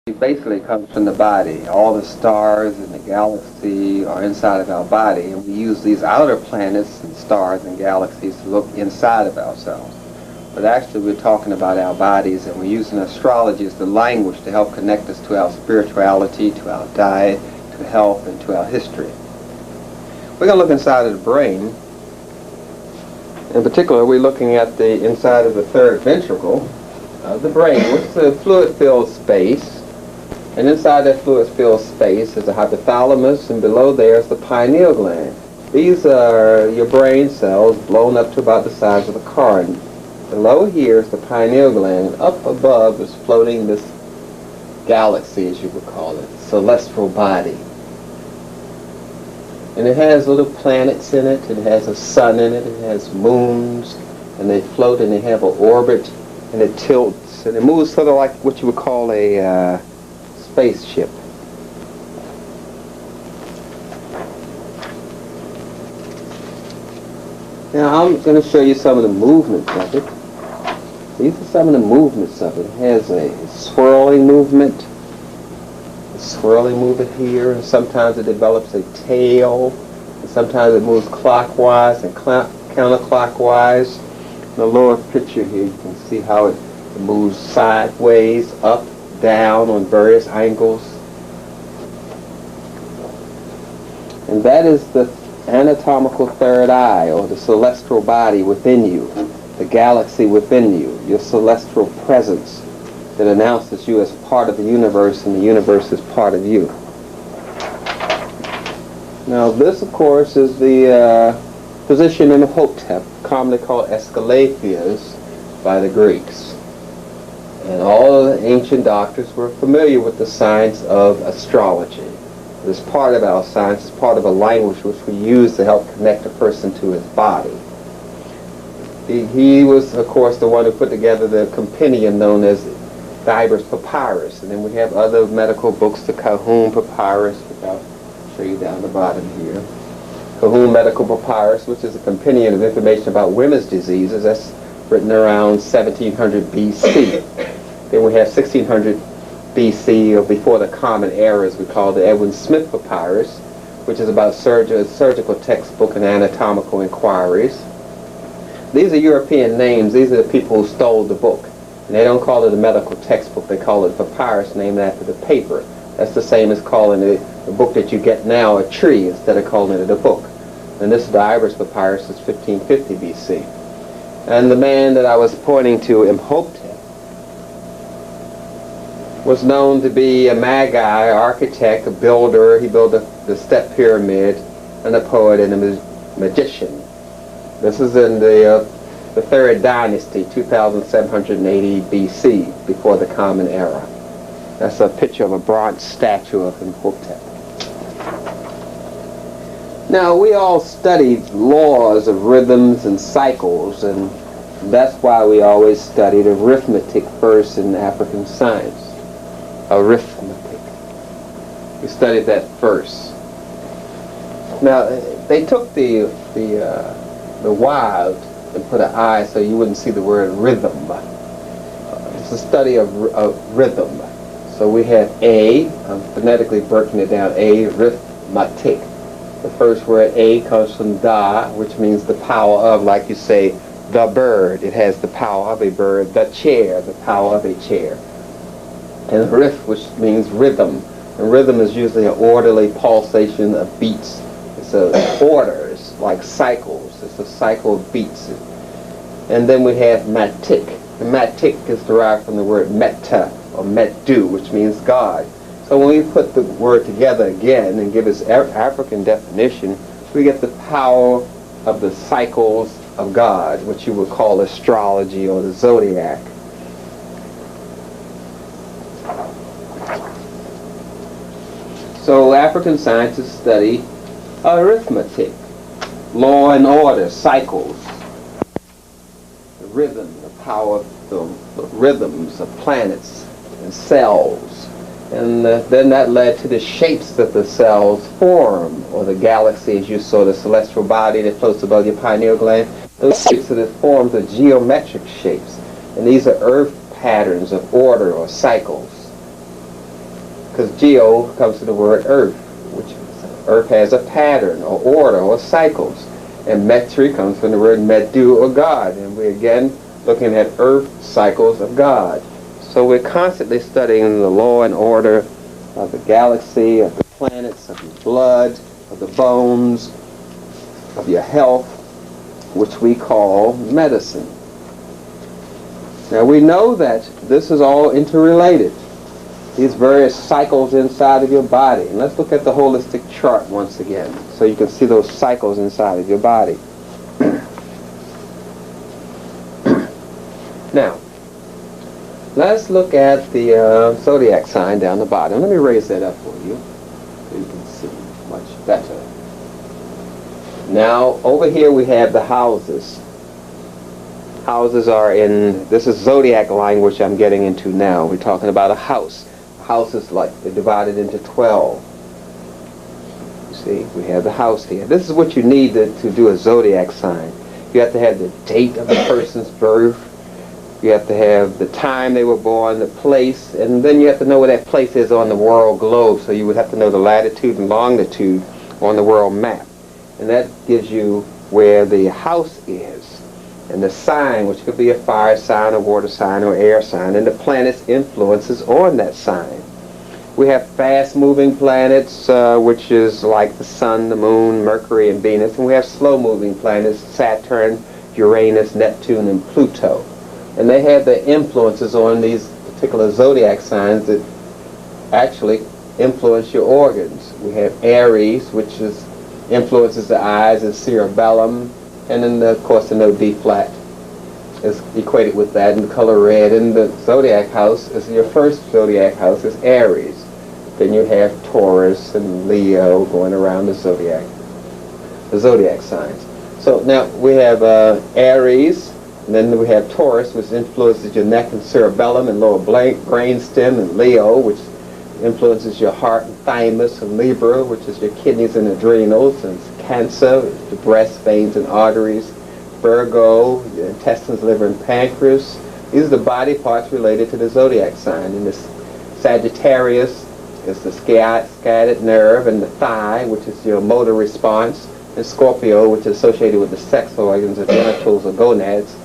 It basically comes from the body. All the stars in the galaxy are inside of our body, and we use these outer planets and stars and galaxies to look inside of ourselves. But actually we're talking about our bodies, and we're using astrology as the language to help connect us to our spirituality, to our diet, to health, and to our history. We're going to look inside of the brain. In particular, we're looking at the inside of the third ventricle of the brain, which is a fluid-filled space. And inside that fluid-filled space is the hypothalamus, and below there is the pineal gland. These are your brain cells blown up to about the size of a car. And below here is the pineal gland, and up above is floating this galaxy, as you would call it, celestial body. And it has little planets in it, it has a sun in it, it has moons, and they float and they have an orbit, and it tilts, and it moves sort of like what you would call a spaceship. Now I'm going to show you some of the movements of it. These are some of the movements of it. It has a swirling movement, here, and sometimes it develops a tail, and sometimes it moves clockwise and counterclockwise. In the lower picture here you can see how it moves sideways, up, down on various angles. And that is the anatomical third eye, or the celestial body within you, the galaxy within you, your celestial presence that announces you as part of the universe, and the universe is part of you. Now this, of course, is the position in Imhotep, commonly called Aesculapius by the Greeks. And all of the ancient doctors were familiar with the science of astrology. It is part of our science, it's part of a language which we use to help connect a person to his body. He was, of course, the one who put together the compendium known as the Ibis Papyrus. And then we have other medical books, the Kahun Papyrus, which I'll show you down the bottom here. Kahun Medical Papyrus, which is a compendium of information about women's diseases. That's written around 1700 BC. Then we have 1600 BC, or before the Common Era, as we call the Edwin Smith Papyrus, which is about surgical textbook and anatomical inquiries. These are European names. These are the people who stole the book. And they don't call it a medical textbook, they call it papyrus, named after the paper. That's the same as calling the book that you get now a tree instead of calling it a book. And this is the Ibis Papyrus, is 1550 BC. And the man that I was pointing to, Imhotep, was known to be a magi, architect, a builder. He built the step pyramid, and a poet and a magician. This is in the third dynasty, 2780 BC, before the Common Era. That's a picture of a bronze statue of Imhotep. Now, we all studied laws of rhythms and cycles, and that's why we always studied arithmetic first in African science. Arithmetic. We studied that first. Now, they took the wild and put an I so you wouldn't see the word rhythm. It's a study of rhythm. So we have A, I'm phonetically breaking it down, arithmetic. The first word A comes from da, which means the power of, like you say, the bird. It has the power of a bird. The chair, the power of a chair. And rith, which means rhythm. And rhythm is usually an orderly pulsation of beats. It's orders, like cycles. It's a cycle of beats. And then we have matik. And matik is derived from the word metta, or metdu, which means God. So when we put the word together again and give its African definition, we get the power of the cycles of God, which you would call astrology or the Zodiac. So African scientists study arithmetic, law and order, cycles, the rhythm, the power of the rhythms of planets and cells. And then that led to the shapes that the cells form, or the galaxy, as you saw, the celestial body that floats above your pineal gland. Those shapes that it forms are geometric shapes. And these are earth patterns of order or cycles. because geo comes from the word earth, which earth has a pattern or order or cycles. And metri comes from the word medu or God. And we're again looking at earth cycles of God. So we're constantly studying the law and order of the galaxy, of the planets, of your blood, of the bones, of your health, which we call medicine. Now we know that this is all interrelated, these various cycles inside of your body. And let's look at the holistic chart once again, so you can see those cycles inside of your body. Now, let's look at the zodiac sign down the bottom. Let me raise that up for you so you can see much better. Now, over here we have the houses. Houses are in, this is zodiac language I'm getting into now. We're talking about a house. A house is like, they're divided into 12. You see, we have the house here. This is what you need to do a zodiac sign. You have to have the date of the person's birth. You have to have the time they were born, the place, and then you have to know where that place is on the world globe. So you would have to know the latitude and longitude on the world map. And that gives you where the house is. And the sign, which could be a fire sign, a water sign, or air sign, and the planet's influences on that sign. We have fast-moving planets, which is like the Sun, the Moon, Mercury, and Venus. And we have slow-moving planets, Saturn, Uranus, Neptune, and Pluto. And they have their influences on these particular zodiac signs that actually influence your organs. We have Aries, which influences the eyes and cerebellum, and then of course the note D flat is equated with that, and the color red. And the zodiac house is your first zodiac house is Aries. Then you have Taurus and Leo going around the zodiac signs. So now we have Aries. And then we have Taurus, which influences your neck and cerebellum and lower brain stem, and Leo, which influences your heart and thymus, and Libra, which is your kidneys and adrenals, and Cancer, the breast, veins, and arteries, Virgo, your intestines, liver, and pancreas. These are the body parts related to the zodiac sign. And this Sagittarius is the sciatic nerve and the thigh, which is your motor response, and Scorpio, which is associated with the sex organs or genitals or gonads,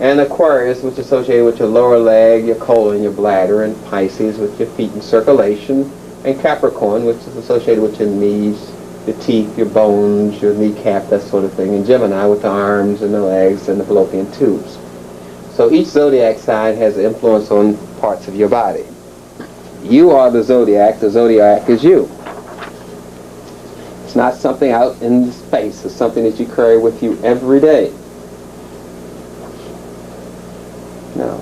and Aquarius, which is associated with your lower leg, your colon, your bladder, and Pisces with your feet and circulation, and Capricorn, which is associated with your knees, your teeth, your bones, your kneecap, that sort of thing, and Gemini with the arms and the legs and the fallopian tubes. So each zodiac sign has an influence on parts of your body. You are the zodiac is you. It's not something out in space, it's something that you carry with you every day. Now,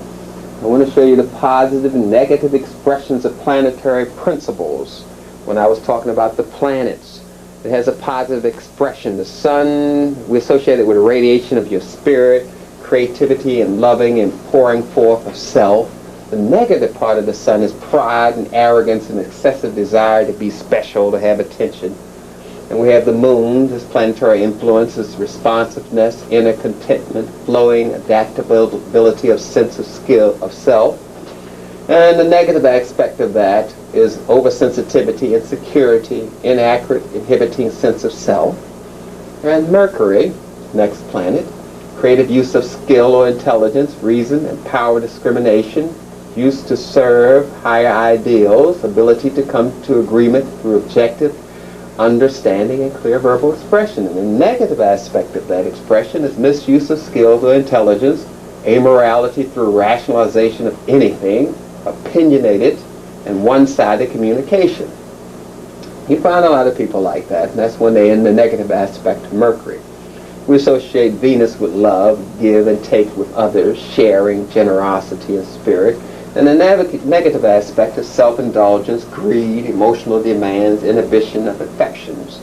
I want to show you the positive and negative expressions of planetary principles. When I was talking about the planets, it has a positive expression. The sun, we associate it with radiation of your spirit, creativity and loving and pouring forth of self. The negative part of the sun is pride and arrogance and excessive desire to be special, to have attention. And we have the moon, this planetary influence is responsiveness, inner contentment, flowing, adaptability of sense of skill, of self. And the negative aspect of that is oversensitivity, insecurity, inaccurate, inhibiting sense of self. And Mercury, next planet, creative use of skill or intelligence, reason, and power discrimination, used to serve higher ideals, ability to come to agreement through objective understanding and clear verbal expression. And the negative aspect of that expression is misuse of skills or intelligence, amorality through rationalization of anything, opinionated, and one-sided communication. You find a lot of people like that, and that's when they're in the negative aspect of Mercury. We associate Venus with love, give and take with others, sharing, generosity, and spirit. And the negative aspect is self-indulgence, greed, emotional demands, inhibition of affections.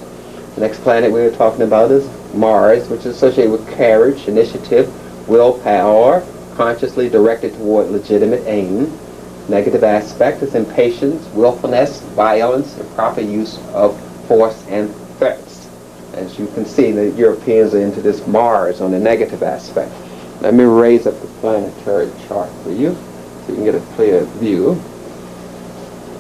The next planet we were talking about is Mars, which is associated with courage, initiative, willpower, consciously directed toward legitimate aim. Negative aspect is impatience, willfulness, violence, and proper use of force and threats. As you can see, the Europeans are into this Mars on the negative aspect. Let me raise up the planetary chart for you so you can get a clear view.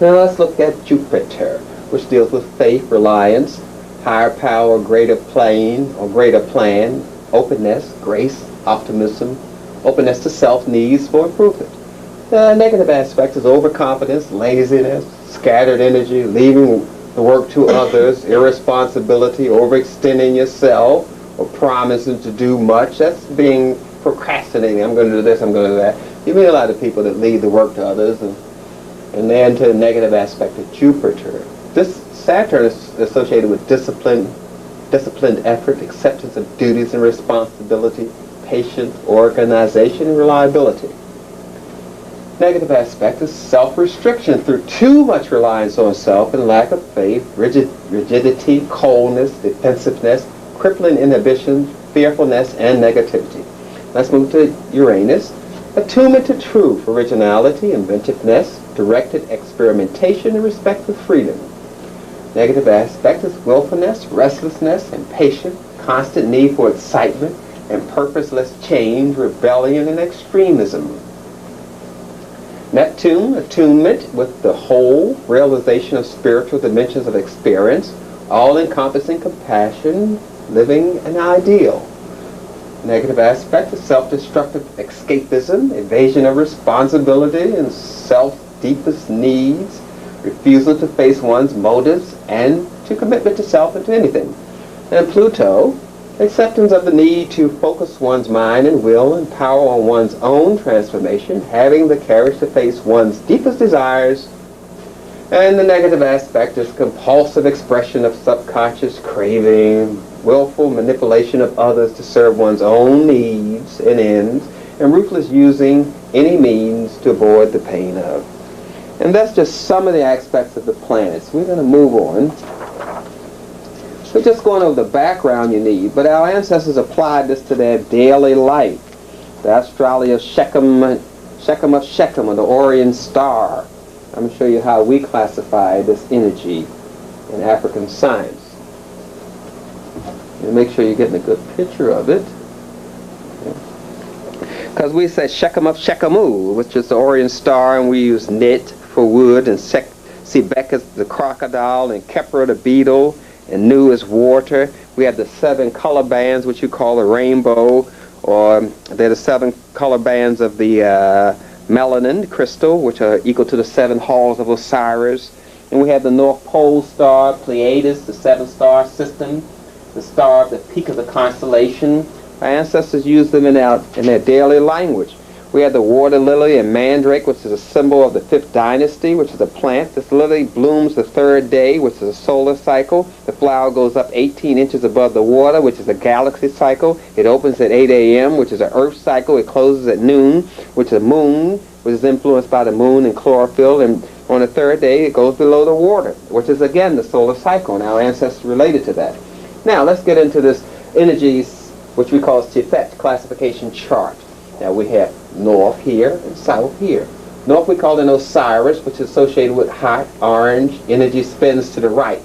Now let's look at Jupiter, which deals with faith, reliance, higher power, greater plane or greater plan, openness, grace, optimism, openness to self, needs for improvement. The negative aspect is overconfidence, laziness, scattered energy, leaving the work to others, irresponsibility, overextending yourself, or promising to do much. That's being procrastinating. I'm going to do this, I'm going to do that. You meet a lot of people that leave the work to others, and they're into the negative aspect of Jupiter. This Saturn is associated with disciplined effort, acceptance of duties and responsibility, patience, organization, and reliability. Negative aspect is self-restriction through too much reliance on self and lack of faith, rigidity, coldness, defensiveness, crippling inhibition, fearfulness, and negativity. Let's move to Uranus. Attunement to truth, originality, inventiveness, directed experimentation, and respect for freedom. Negative aspect is willfulness, restlessness, impatience, constant need for excitement, and purposeless change, rebellion, and extremism. Neptune, attunement with the whole, realization of spiritual dimensions of experience, all-encompassing compassion, living an ideal. Negative aspect is self-destructive escapism, evasion of responsibility and self-deepest needs, refusal to face one's motives, and to commitment to self and to anything. And Pluto, acceptance of the need to focus one's mind and will and power on one's own transformation, having the courage to face one's deepest desires. And the negative aspect is compulsive expression of subconscious craving, willful manipulation of others to serve one's own needs and ends, and ruthless using any means to avoid the pain of. And that's just some of the aspects of the planets. We're going to move on. We're just going over the background you need, but our ancestors applied this to their daily life. The astrology of Shechem of Shechem, or the Orion star. I'm going to show you how we classify this energy in African science. And make sure you're getting a good picture of it. Because we say Shechem of Shechemu, which is the Orion star, and we use Nit for wood, and Sebek is the crocodile, and Kepra the beetle, and Nu is water. We have the 7 color bands, which you call the rainbow, or they're the 7 color bands of the melanin crystal, which are equal to the 7 halls of Osiris. And we have the North Pole star, Pleiades, the 7-star system, the star of the peak of the constellation. Our ancestors used them in their daily language. We have the water lily and mandrake, which is a symbol of the 5th dynasty, which is a plant. This lily blooms the 3rd day, which is a solar cycle. The flower goes up 18 inches above the water, which is a galaxy cycle. It opens at 8 a.m., which is an earth cycle. It closes at noon, which is a moon, which is influenced by the moon and chlorophyll. And on the 3rd day, it goes below the water, which is, again, the solar cycle. And our ancestors related to that. Now, let's get into this energies, which we call Tifet classification chart. Now, we have north here and south here. North we call it Osiris, which is associated with hot, orange, energy spins to the right.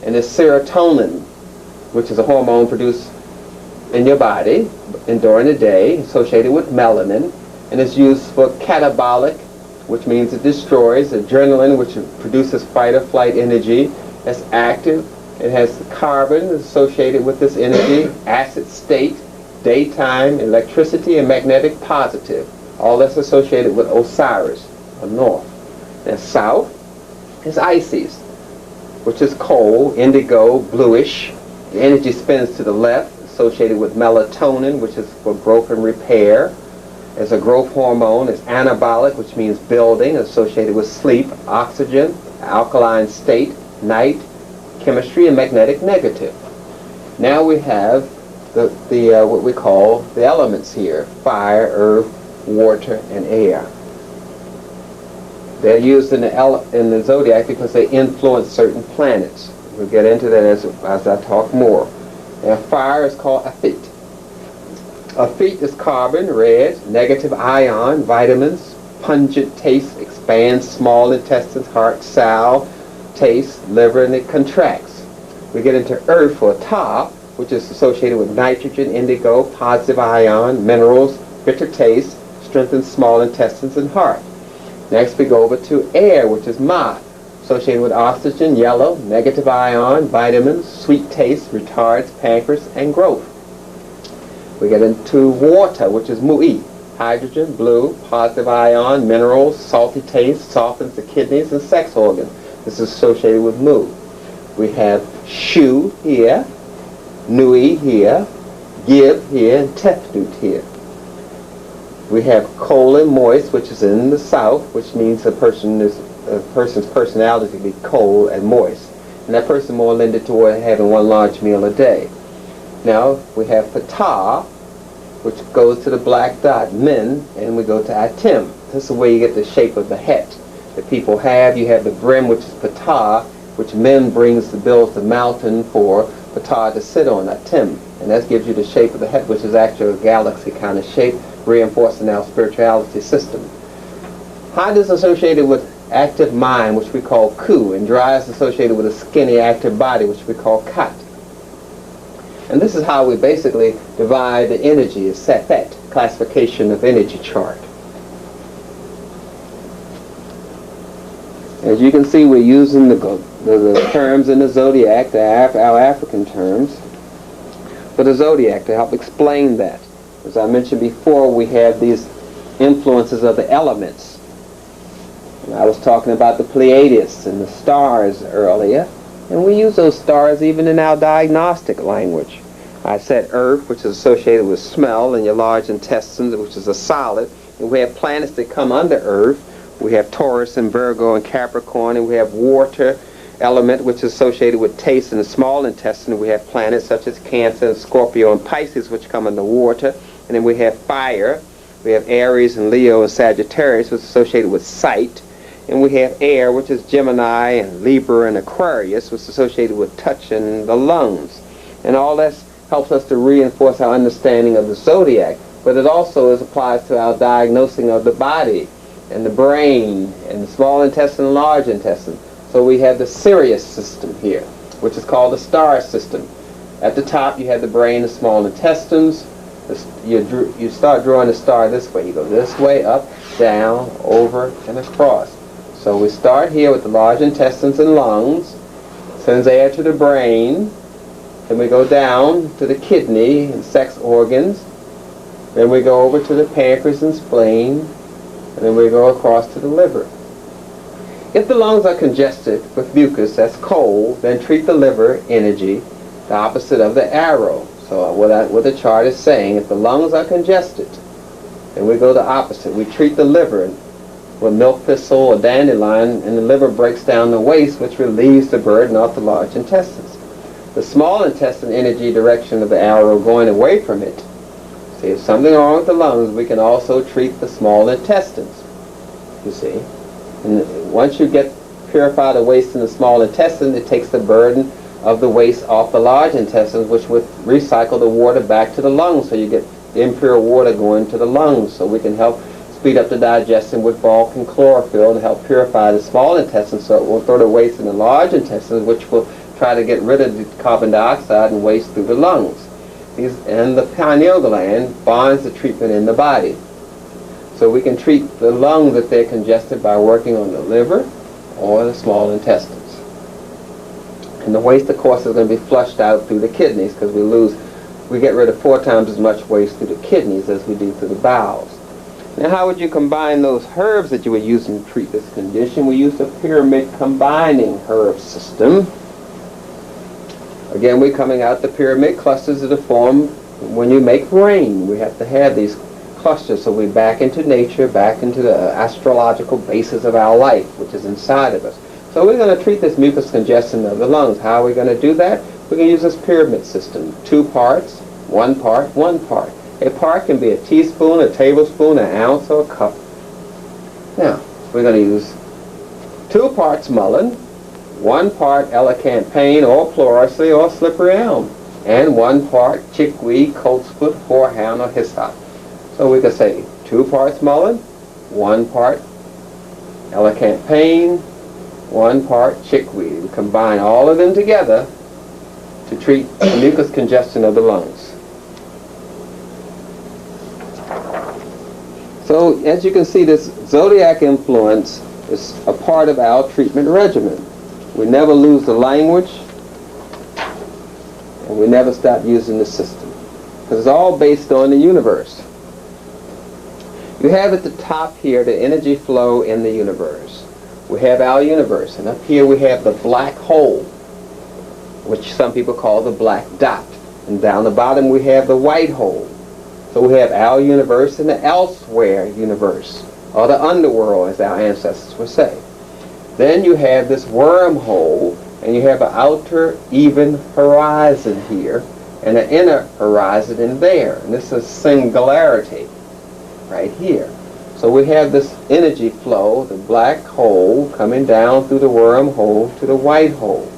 And there's serotonin, which is a hormone produced in your body and during the day, associated with melanin. And it's used for catabolic, which means it destroys, adrenaline, which produces fight or flight energy. That's active. It has the carbon associated with this energy, acid state, daytime, electricity, and magnetic positive. All that's associated with Osiris, or north. And south is Isis, which is cold, indigo, bluish. The energy spins to the left, associated with melatonin, which is for growth and repair. As a growth hormone, it's anabolic, which means building, associated with sleep, oxygen, alkaline state, night, chemistry, and magnetic negative. Now we have the what we call the elements here: fire, earth, water, and air. They're used in the zodiac because they influence certain planets. We'll get into that as I talk more. Now, fire is called Afit. Afit is carbon, red, negative ion, vitamins, pungent taste, expands small intestines, heart, sour, taste, liver, and it contracts. We get into earth for Ta, which is associated with nitrogen, indigo, positive ion, minerals, bitter taste, strengthens small intestines and heart. Next we go over to air, which is Ma, associated with oxygen, yellow, negative ion, vitamins, sweet taste, retards, pancreas, and growth. We get into water, which is Mu, hydrogen, blue, positive ion, minerals, salty taste, softens the kidneys and sex organs. This is associated with Mu. We have Shu here, Nui here, Gib here, and Tefnut here. We have cold and moist, which is in the south, which means a person's personality to be cold and moist. And that person more lended toward having one large meal a day. Now we have Ptah, which goes to the black dot, Min, and we go to Atim. This is where you get the shape of the het that people have. You have the brim, which is Ptah, which Min brings the bills the mountain for Ptah to sit on, Atim. And that gives you the shape of the het, which is actually a galaxy kind of shape, reinforcing our spirituality system. Hind is associated with active mind, which we call Ku, and Dry is associated with a skinny active body, which we call Kat. And this is how we basically divide the energy, is Sephet, classification of energy chart. As you can see, we're using the terms in the Zodiac, our African terms, for the Zodiac to help explain that. As I mentioned before, we have these influences of the elements. And I was talking about the Pleiades and the stars earlier, and we use those stars even in our diagnostic language. I said Earth, which is associated with smell, and your large intestines, which is a solid. And we have planets that come under Earth. We have Taurus and Virgo and Capricorn, and we have water element, which is associated with taste in the small intestine. We have planets such as Cancer and Scorpio and Pisces, which come under water. And then we have fire. We have Aries and Leo and Sagittarius, which is associated with sight. And we have air, which is Gemini and Libra and Aquarius, which is associated with touch and the lungs. And all that helps us to reinforce our understanding of the Zodiac. But it also applies to our diagnosing of the body and the brain and the small intestine and large intestine. So we have the Sirius system here, which is called the star system. At the top you have the brain and small intestines. You start drawing the star this way. You go this way, up, down, over, and across. So we start here with the large intestines and lungs, sends air to the brain, then we go down to the kidney and sex organs, then we go over to the pancreas and spleen, and then we go across to the liver. If the lungs are congested with mucus that's cold, then treat the liver energy, the opposite of the arrow. So what the chart is saying, if the lungs are congested, then we go the opposite. We treat the liver with milk thistle or dandelion, and the liver breaks down the waste, which relieves the burden off the large intestines. The small intestine energy direction of the arrow going away from it. See, if something wrong with the lungs, we can also treat the small intestines, you see. And once you purify the waste in the small intestine, it takes the burden of the waste off the large intestines, which would recycle the water back to the lungs, so you get impure water going to the lungs. So we can help speed up the digestion with bulk and chlorophyll to help purify the small intestines, so it won't throw the waste in the large intestines, which will try to get rid of the carbon dioxide and waste through the lungs. And the pineal gland bonds the treatment in the body. So we can treat the lungs if they're congested by working on the liver or the small intestines. And the waste, of course, is going to be flushed out through the kidneys, because we get rid of 4 times as much waste through the kidneys as we do through the bowels. Now, how would you combine those herbs that you were using to treat this condition? We use the pyramid combining herb system. Again, we're coming out the pyramid clusters that are formed when you make rain. We have to have these clusters, so we're back into nature, back into the astrological basis of our life, which is inside of us. So we're going to treat this mucus congestion of the lungs. How are we going to do that? We're going to use this pyramid system. 2 parts, 1 part, 1 part. A part can be a teaspoon, a tablespoon, an ounce, or a cup. Now, we're going to use 2 parts mullein, 1 part elecampane or pleurisy or slippery elm, and 1 part chickweed, coltsfoot, horehound, or hyssop. So we could say 2 parts mullein, 1 part elecampane, 1 part chickweed. We combine all of them together to treat the mucus congestion of the lungs. So as you can see, this zodiac influence It's a part of our treatment regimen. We never lose the language, and we never stop using the system. Because it's all based on the universe. You have at the top here the energy flow in the universe. We have our universe, and up here we have the black hole, which some people call the black dot. And down the bottom we have the white hole. So we have our universe and the elsewhere universe, or the underworld as our ancestors would say. Then you have this wormhole, and you have an outer even horizon here, and an inner horizon in there. And this is singularity right here. So we have this energy flow, the black hole, coming down through the wormhole to the white hole.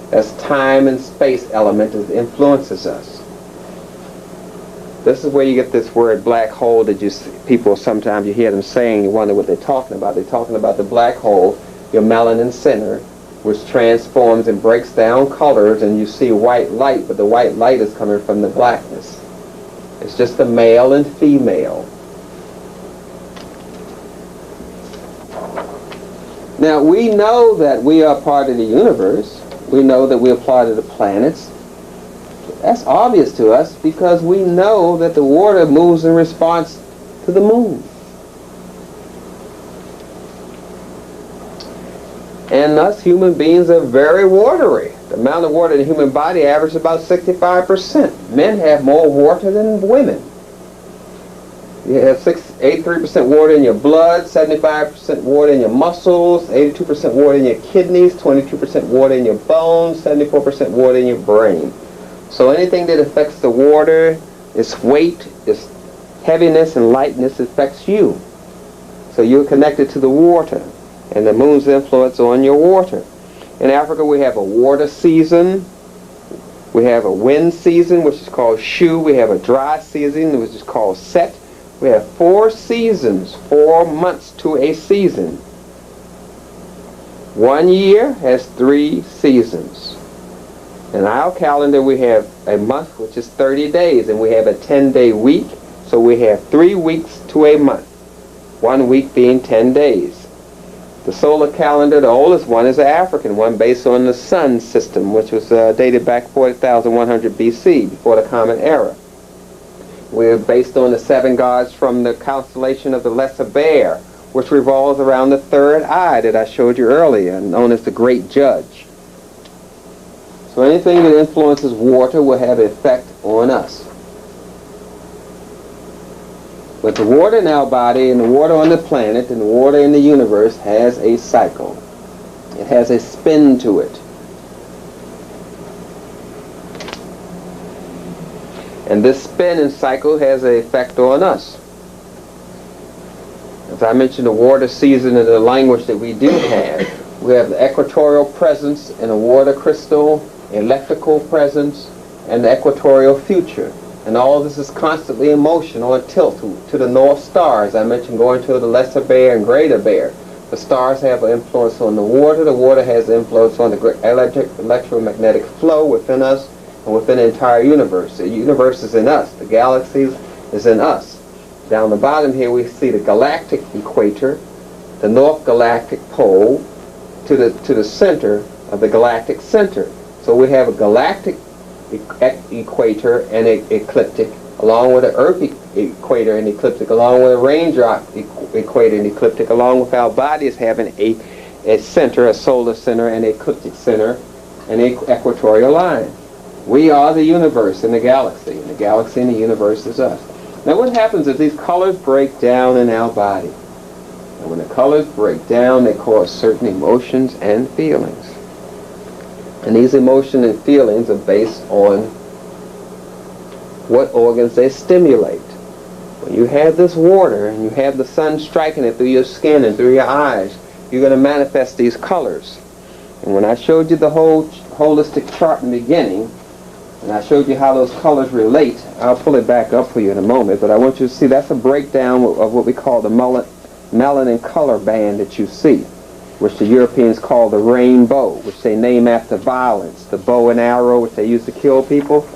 That's time and space element that influences us. This is where you get this word black hole that you see, people sometimes you hear them saying, you wonder what they're talking about. They're talking about the black hole, your melanin center, which transforms and breaks down colors, and you see white light, but the white light is coming from the blackness. It's just the male and female. Now we know that we are part of the universe. We know that we are part of the planets. That's obvious to us because we know that the water moves in response to the moon. And us human beings are very watery. The amount of water in the human body averages about 65%. Men have more water than women. You have 83% water in your blood, 75% water in your muscles, 82% water in your kidneys, 22% water in your bones, 74% water in your brain. So anything that affects the water, its weight, its heaviness and lightness affects you. So you're connected to the water and the moon's influence on your water. In Africa we have a water season, we have a wind season which is called Shu, we have a dry season which is called Set. We have 4 seasons, 4 months to a season. 1 year has 3 seasons. In our calendar we have a month which is 30 days, and we have a 10-day week, so we have 3 weeks to a month, 1 week being 10 days. The solar calendar, the oldest one, is the African one based on the sun system, which was dated back 40,100 BC, before the Common Era. We're based on the 7 gods from the constellation of the Lesser Bear, which revolves around the third eye that I showed you earlier, known as the Great Judge. So anything that influences water will have an effect on us. But the water in our body and the water on the planet and the water in the universe has a cycle. It has a spin to it. And this spin and cycle has an effect on us. As I mentioned, the water season and the language that we do have. We have the equatorial presence in a water crystal, electrical presence, and the equatorial future. And all of this is constantly in motion on tilt to the North Star, as I mentioned, going to the Lesser Bear and Greater Bear. The stars have an influence on the water has an influence on the electromagnetic flow within us and within the entire universe. The universe is in us. The galaxy is in us. Down the bottom here we see the galactic equator, the North Galactic Pole, to the center of the galactic center. So we have a galactic equator and ecliptic, along with an Earth equator and ecliptic, along with a raindrop equator and ecliptic, along with our bodies having a center, a solar center, an ecliptic center, and an equatorial line. We are the universe and the galaxy and the universe is us. Now what happens is these colors break down in our body. And when the colors break down, they cause certain emotions and feelings. And these emotions and feelings are based on what organs they stimulate. When you have this water and you have the sun striking it through your skin and through your eyes, you're going to manifest these colors. And when I showed you the whole holistic chart in the beginning, and I showed you how those colors relate, I'll pull it back up for you in a moment, but I want you to see that's a breakdown of what we call the melanin color band that you see, which the Europeans call the rainbow, which they name after violence. The bow and arrow, which they use to kill people.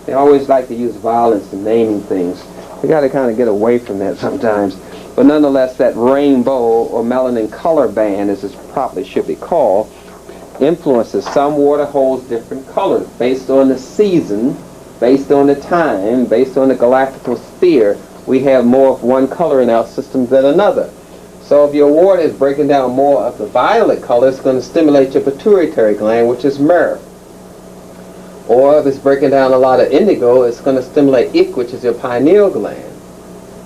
They always like to use violence in naming things. We got to kind of get away from that sometimes. But nonetheless, that rainbow or melanin color band, as it probably should be called, influences. Some water holds different colors based on the season, based on the time, based on the galactical sphere. We have more of one color in our system than another. So if your water is breaking down more of the violet color, it's going to stimulate your pituitary gland, which is myrrh. Or if it's breaking down a lot of indigo, it's going to stimulate Ik, which is your pineal gland.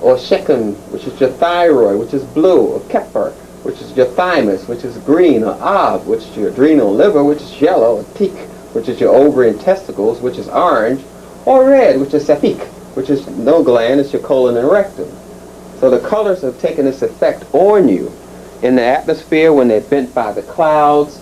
Or Shechem, which is your thyroid, which is blue. Or Kepler, which is your thymus, which is green. Or Av, which is your adrenal liver, which is yellow. Or Tik, which is your ovary and testicles, which is orange. Or red, which is Sapik, which is no gland, it's your colon and rectum. So the colors have taken this effect on you in the atmosphere when they're bent by the clouds,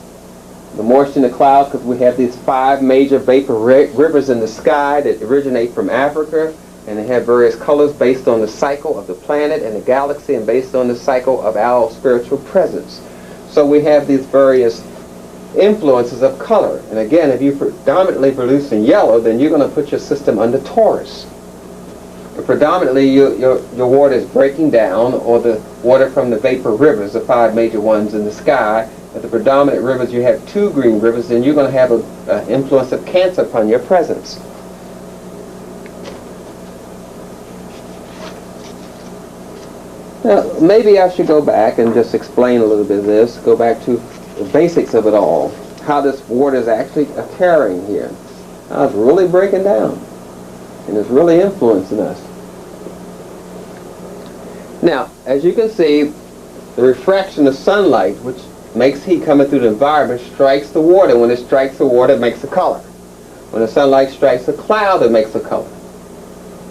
the moisture in the clouds, because we have these 5 major vapor rivers in the sky that originate from Africa, and they have various colors based on the cycle of the planet and the galaxy and based on the cycle of our spiritual presence. So we have these various influences of color. And again, if you predominantly produce in yellow, then you're going to put your system under Taurus. If predominantly your water is breaking down, or the water from the vapor rivers, the 5 major ones in the sky, if the predominant rivers, you have 2 green rivers, then you're going to have an influence of Cancer upon your presence. Now, maybe I should go back and just explain a little bit of this, go back to the basics of it all, how this water is actually occurring here. How it's really breaking down, and it's really influencing us. Now, as you can see, the refraction of sunlight, which makes heat coming through the environment, strikes the water. When it strikes the water, it makes a color. When the sunlight strikes a cloud, it makes a color.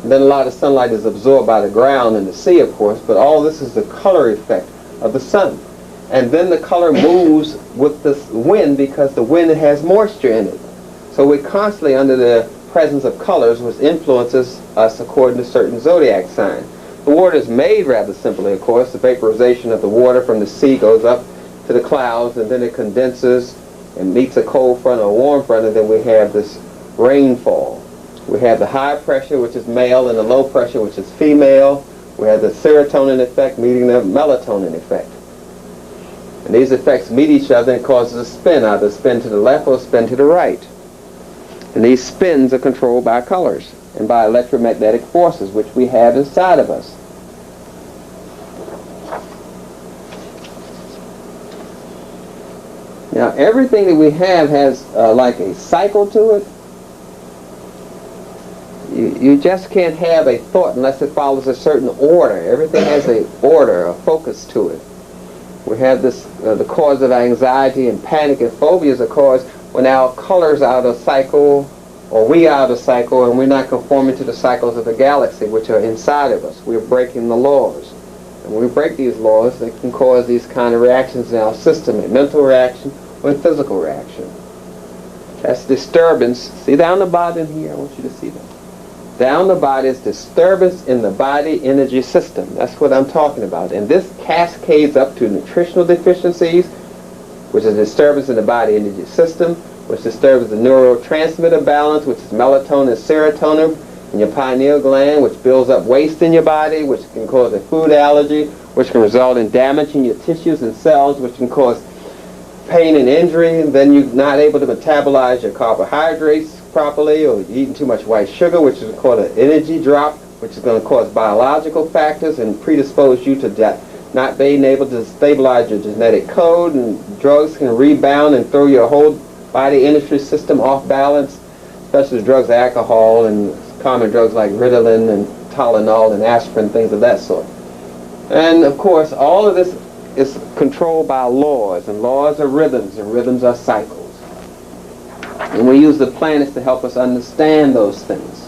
And then a lot of sunlight is absorbed by the ground and the sea, of course, but all this is the color effect of the sun. And then the color moves with the wind because the wind has moisture in it. So we're constantly under the presence of colors, which influences us according to certain zodiac signs. The water is made rather simply, of course. The vaporization of the water from the sea goes up to the clouds, and then it condenses and meets a cold front or a warm front, and then we have this rainfall. We have the high pressure, which is male, and the low pressure, which is female. We have the serotonin effect meeting the melatonin effect. And these effects meet each other and causes a spin, either spin to the left or spin to the right. And these spins are controlled by colors and by electromagnetic forces, which we have inside of us. Now, everything that we have has like a cycle to it. You just can't have a thought unless it follows a certain order. Everything has an order, a focus to it. We have this, the cause of anxiety and panic and phobias are caused when our colors are out of cycle, or we are out of cycle, and we're not conforming to the cycles of the galaxy, which are inside of us. We're breaking the laws. And when we break these laws, they can cause these kind of reactions in our system, a mental reaction or a physical reaction. That's disturbance. See down the bottom here? I want you to see that. Down the body is disturbance in the body energy system. That's what I'm talking about. And this cascades up to nutritional deficiencies, which is disturbance in the body energy system, which disturbs the neurotransmitter balance, which is melatonin and serotonin in your pineal gland, which builds up waste in your body, which can cause a food allergy, which can result in damage in your tissues and cells, which can cause pain and injury, and then you're not able to metabolize your carbohydrates properly, or you're eating too much white sugar, which is called an energy drop, which is going to cause biological factors and predispose you to not being able to stabilize your genetic code, and drugs can rebound and throw your whole body energy system off balance, especially drugs, alcohol, and common drugs like Ritalin and Tylenol and aspirin, things of that sort. And of course, all of this is controlled by laws, and laws are rhythms, and rhythms are cycles. And we use the planets to help us understand those things.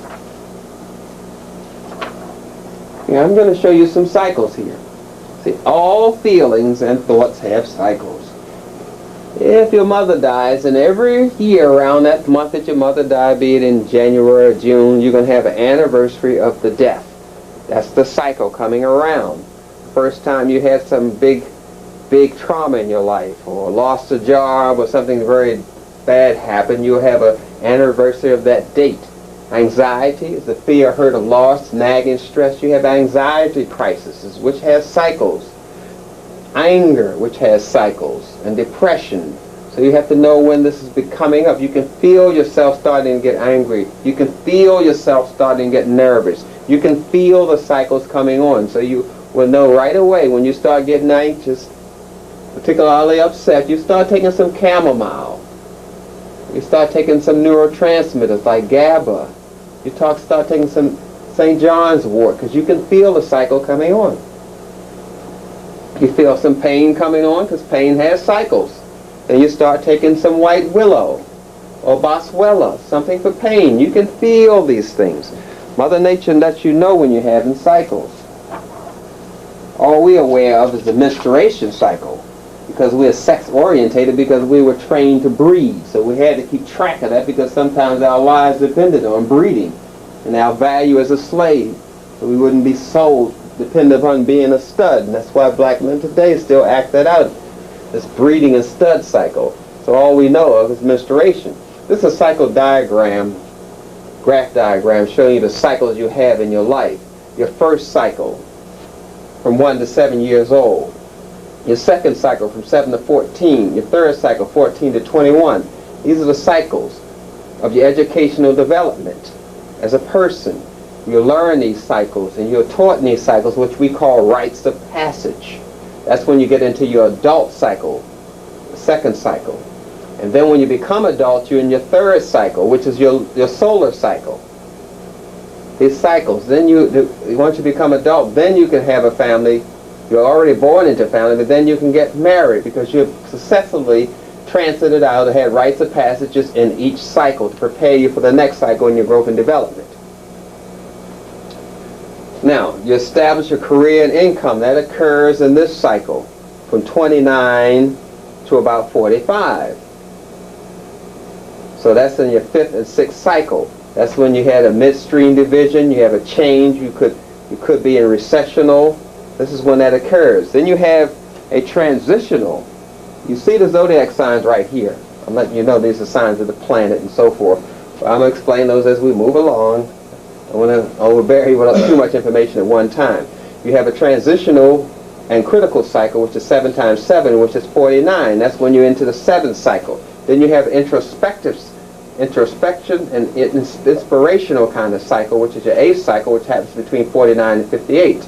Yeah, I'm going to show you some cycles here. See, all feelings and thoughts have cycles. If your mother dies, and every year around that month that your mother died, be it in January or June, you're going to have an anniversary of the death. That's the cycle coming around. The first time you had some big trauma in your life, or lost a job, or something very bad happened, you'll have an anniversary of that date. Anxiety is the fear, hurt, of loss, nagging, stress. You have anxiety crises, which has cycles. Anger, which has cycles. And depression. So you have to know when this is coming up. You can feel yourself starting to get angry. You can feel yourself starting to get nervous. You can feel the cycles coming on. So you will know right away when you start getting anxious, particularly upset, you start taking some chamomile. You start taking some neurotransmitters like GABA. You start taking some St. John's wort, because you can feel the cycle coming on. You feel some pain coming on, because pain has cycles. Then you start taking some white willow or boswellia, something for pain. You can feel these things. Mother Nature lets you know when you're having cycles. All we're aware of is the menstruation cycle, because we're sex-orientated, because we were trained to breed. So we had to keep track of that, because sometimes our lives depended on breeding and our value as a slave. So we wouldn't be sold, dependent upon being a stud. And that's why black men today still act that out, this breeding and stud cycle. So all we know of is menstruation. This is a cycle diagram, graph diagram, showing you the cycles you have in your life. Your first cycle, from 1 to 7 years old. Your second cycle, from 7 to 14. Your third cycle, 14 to 21. These are the cycles of your educational development as a person. You learn these cycles, and you're taught in these cycles, which we call rites of passage. That's when you get into your adult cycle, the second cycle. And then when you become adult, you're in your third cycle, which is your solar cycle. These cycles. Then once you become adult, then you can have a family. You're already born into family, but then you can get married, because you've successfully transited out and had rites of passages in each cycle to prepare you for the next cycle in your growth and development. Now, you establish a career and income. That occurs in this cycle, from 29 to about 45. So that's in your fifth and sixth cycle. That's when you had a midstream division, you have a change, you could be in recessional. This is when that occurs. Then you have a transitional. You see the zodiac signs right here. I'm letting you know these are signs of the planet and so forth. But I'm going to explain those as we move along. I want to overbear you with too much information at one time. You have a transitional and critical cycle, which is 7 times 7, which is 49. That's when you're into the seventh cycle. Then you have introspection and inspirational kind of cycle, which is your eighth cycle, which happens between 49 and 58.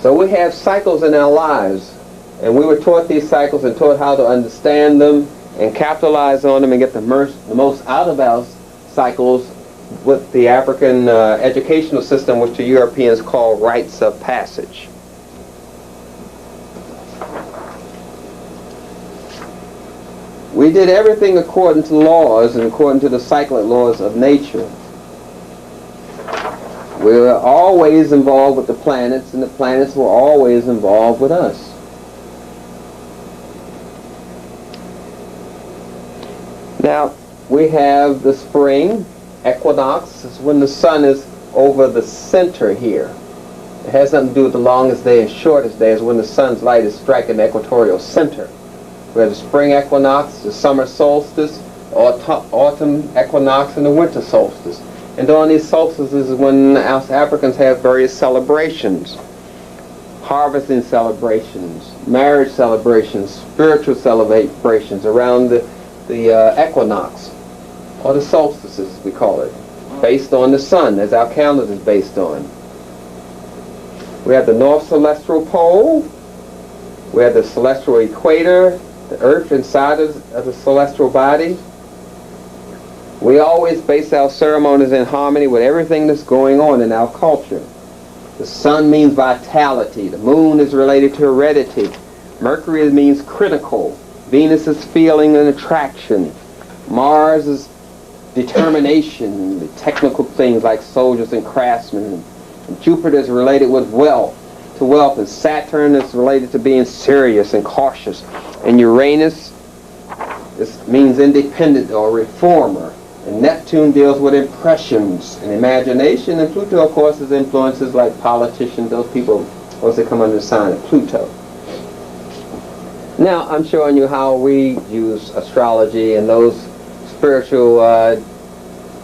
So we have cycles in our lives, and we were taught these cycles and taught how to understand them and capitalize on them and get the most out of our cycles with the African educational system, which the Europeans call rites of passage. We did everything according to laws and according to the cyclic laws of nature. We were always involved with the planets, and the planets were always involved with us. Now, we have the spring equinox. It's when the sun is over the center here. It has nothing to do with the longest day and shortest day. It's when the sun's light is striking the equatorial center. We have the spring equinox, the summer solstice, autumn equinox, and the winter solstice. And during these solstices is when us Africans have various celebrations. Harvesting celebrations, marriage celebrations, spiritual celebrations around the equinox, or the solstices, we call it, based on the sun, as our calendar is based on. We have the north celestial pole, we have the celestial equator, the earth inside of the celestial body. We always base our ceremonies in harmony with everything that's going on in our culture. The sun means vitality. The moon is related to heredity. Mercury means critical. Venus is feeling and attraction. Mars is determination, the technical things like soldiers and craftsmen. And Jupiter is related with wealth, and Saturn is related to being serious and cautious. And Uranus means independent or reformer. And Neptune deals with impressions and imagination, and Pluto, of course, is influences like politicians, those people, those that come under the sign of Pluto. Now, I'm showing you how we use astrology and those spiritual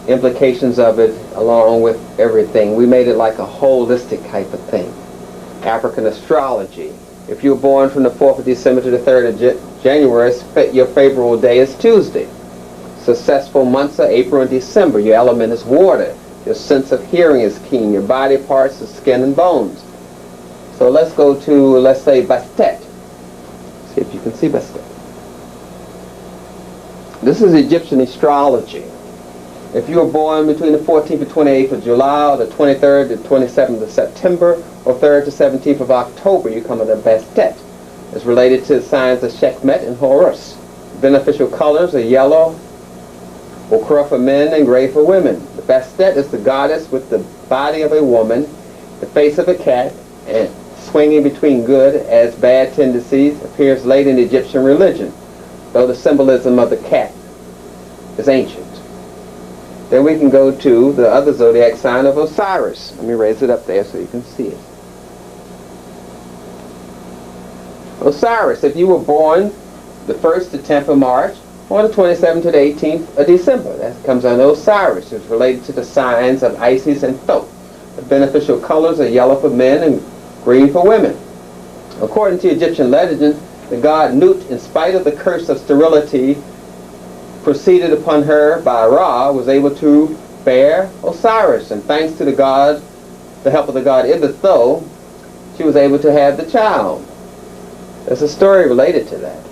implications of it along with everything. We made it like a holistic type of thing. African astrology. If you were born from the 4th of December to the 3rd of January, your favorable day is Tuesday. Successful months are April and December. Your element is water. Your sense of hearing is keen. Your body parts are skin and bones. So let's go to, let's say, Bastet. See if you can see Bastet. This is Egyptian astrology. If you were born between the 14th and 28th of July, or the 23rd to 27th of September, or 3rd to 17th of October, you come under Bastet. It's related to the signs of Sekhmet and Horus. Beneficial colors are yellow, ochre for men, and gray for women. The Bastet is the goddess with the body of a woman, the face of a cat, and swinging between good as bad tendencies, appears late in Egyptian religion, though the symbolism of the cat is ancient. Then we can go to the other zodiac sign of Osiris. Let me raise it up there so you can see it. Osiris, if you were born the 1st to 10th of March, or the 27th to the 18th of December, that comes under Osiris. It's related to the signs of Isis and Thoth. The beneficial colors are yellow for men and green for women. According to Egyptian legend, the god Nut, in spite of the curse of sterility proceeded upon her by Ra, was able to bear Osiris, and thanks to the help of the god Ibitho, she was able to have the child. There's a story related to that,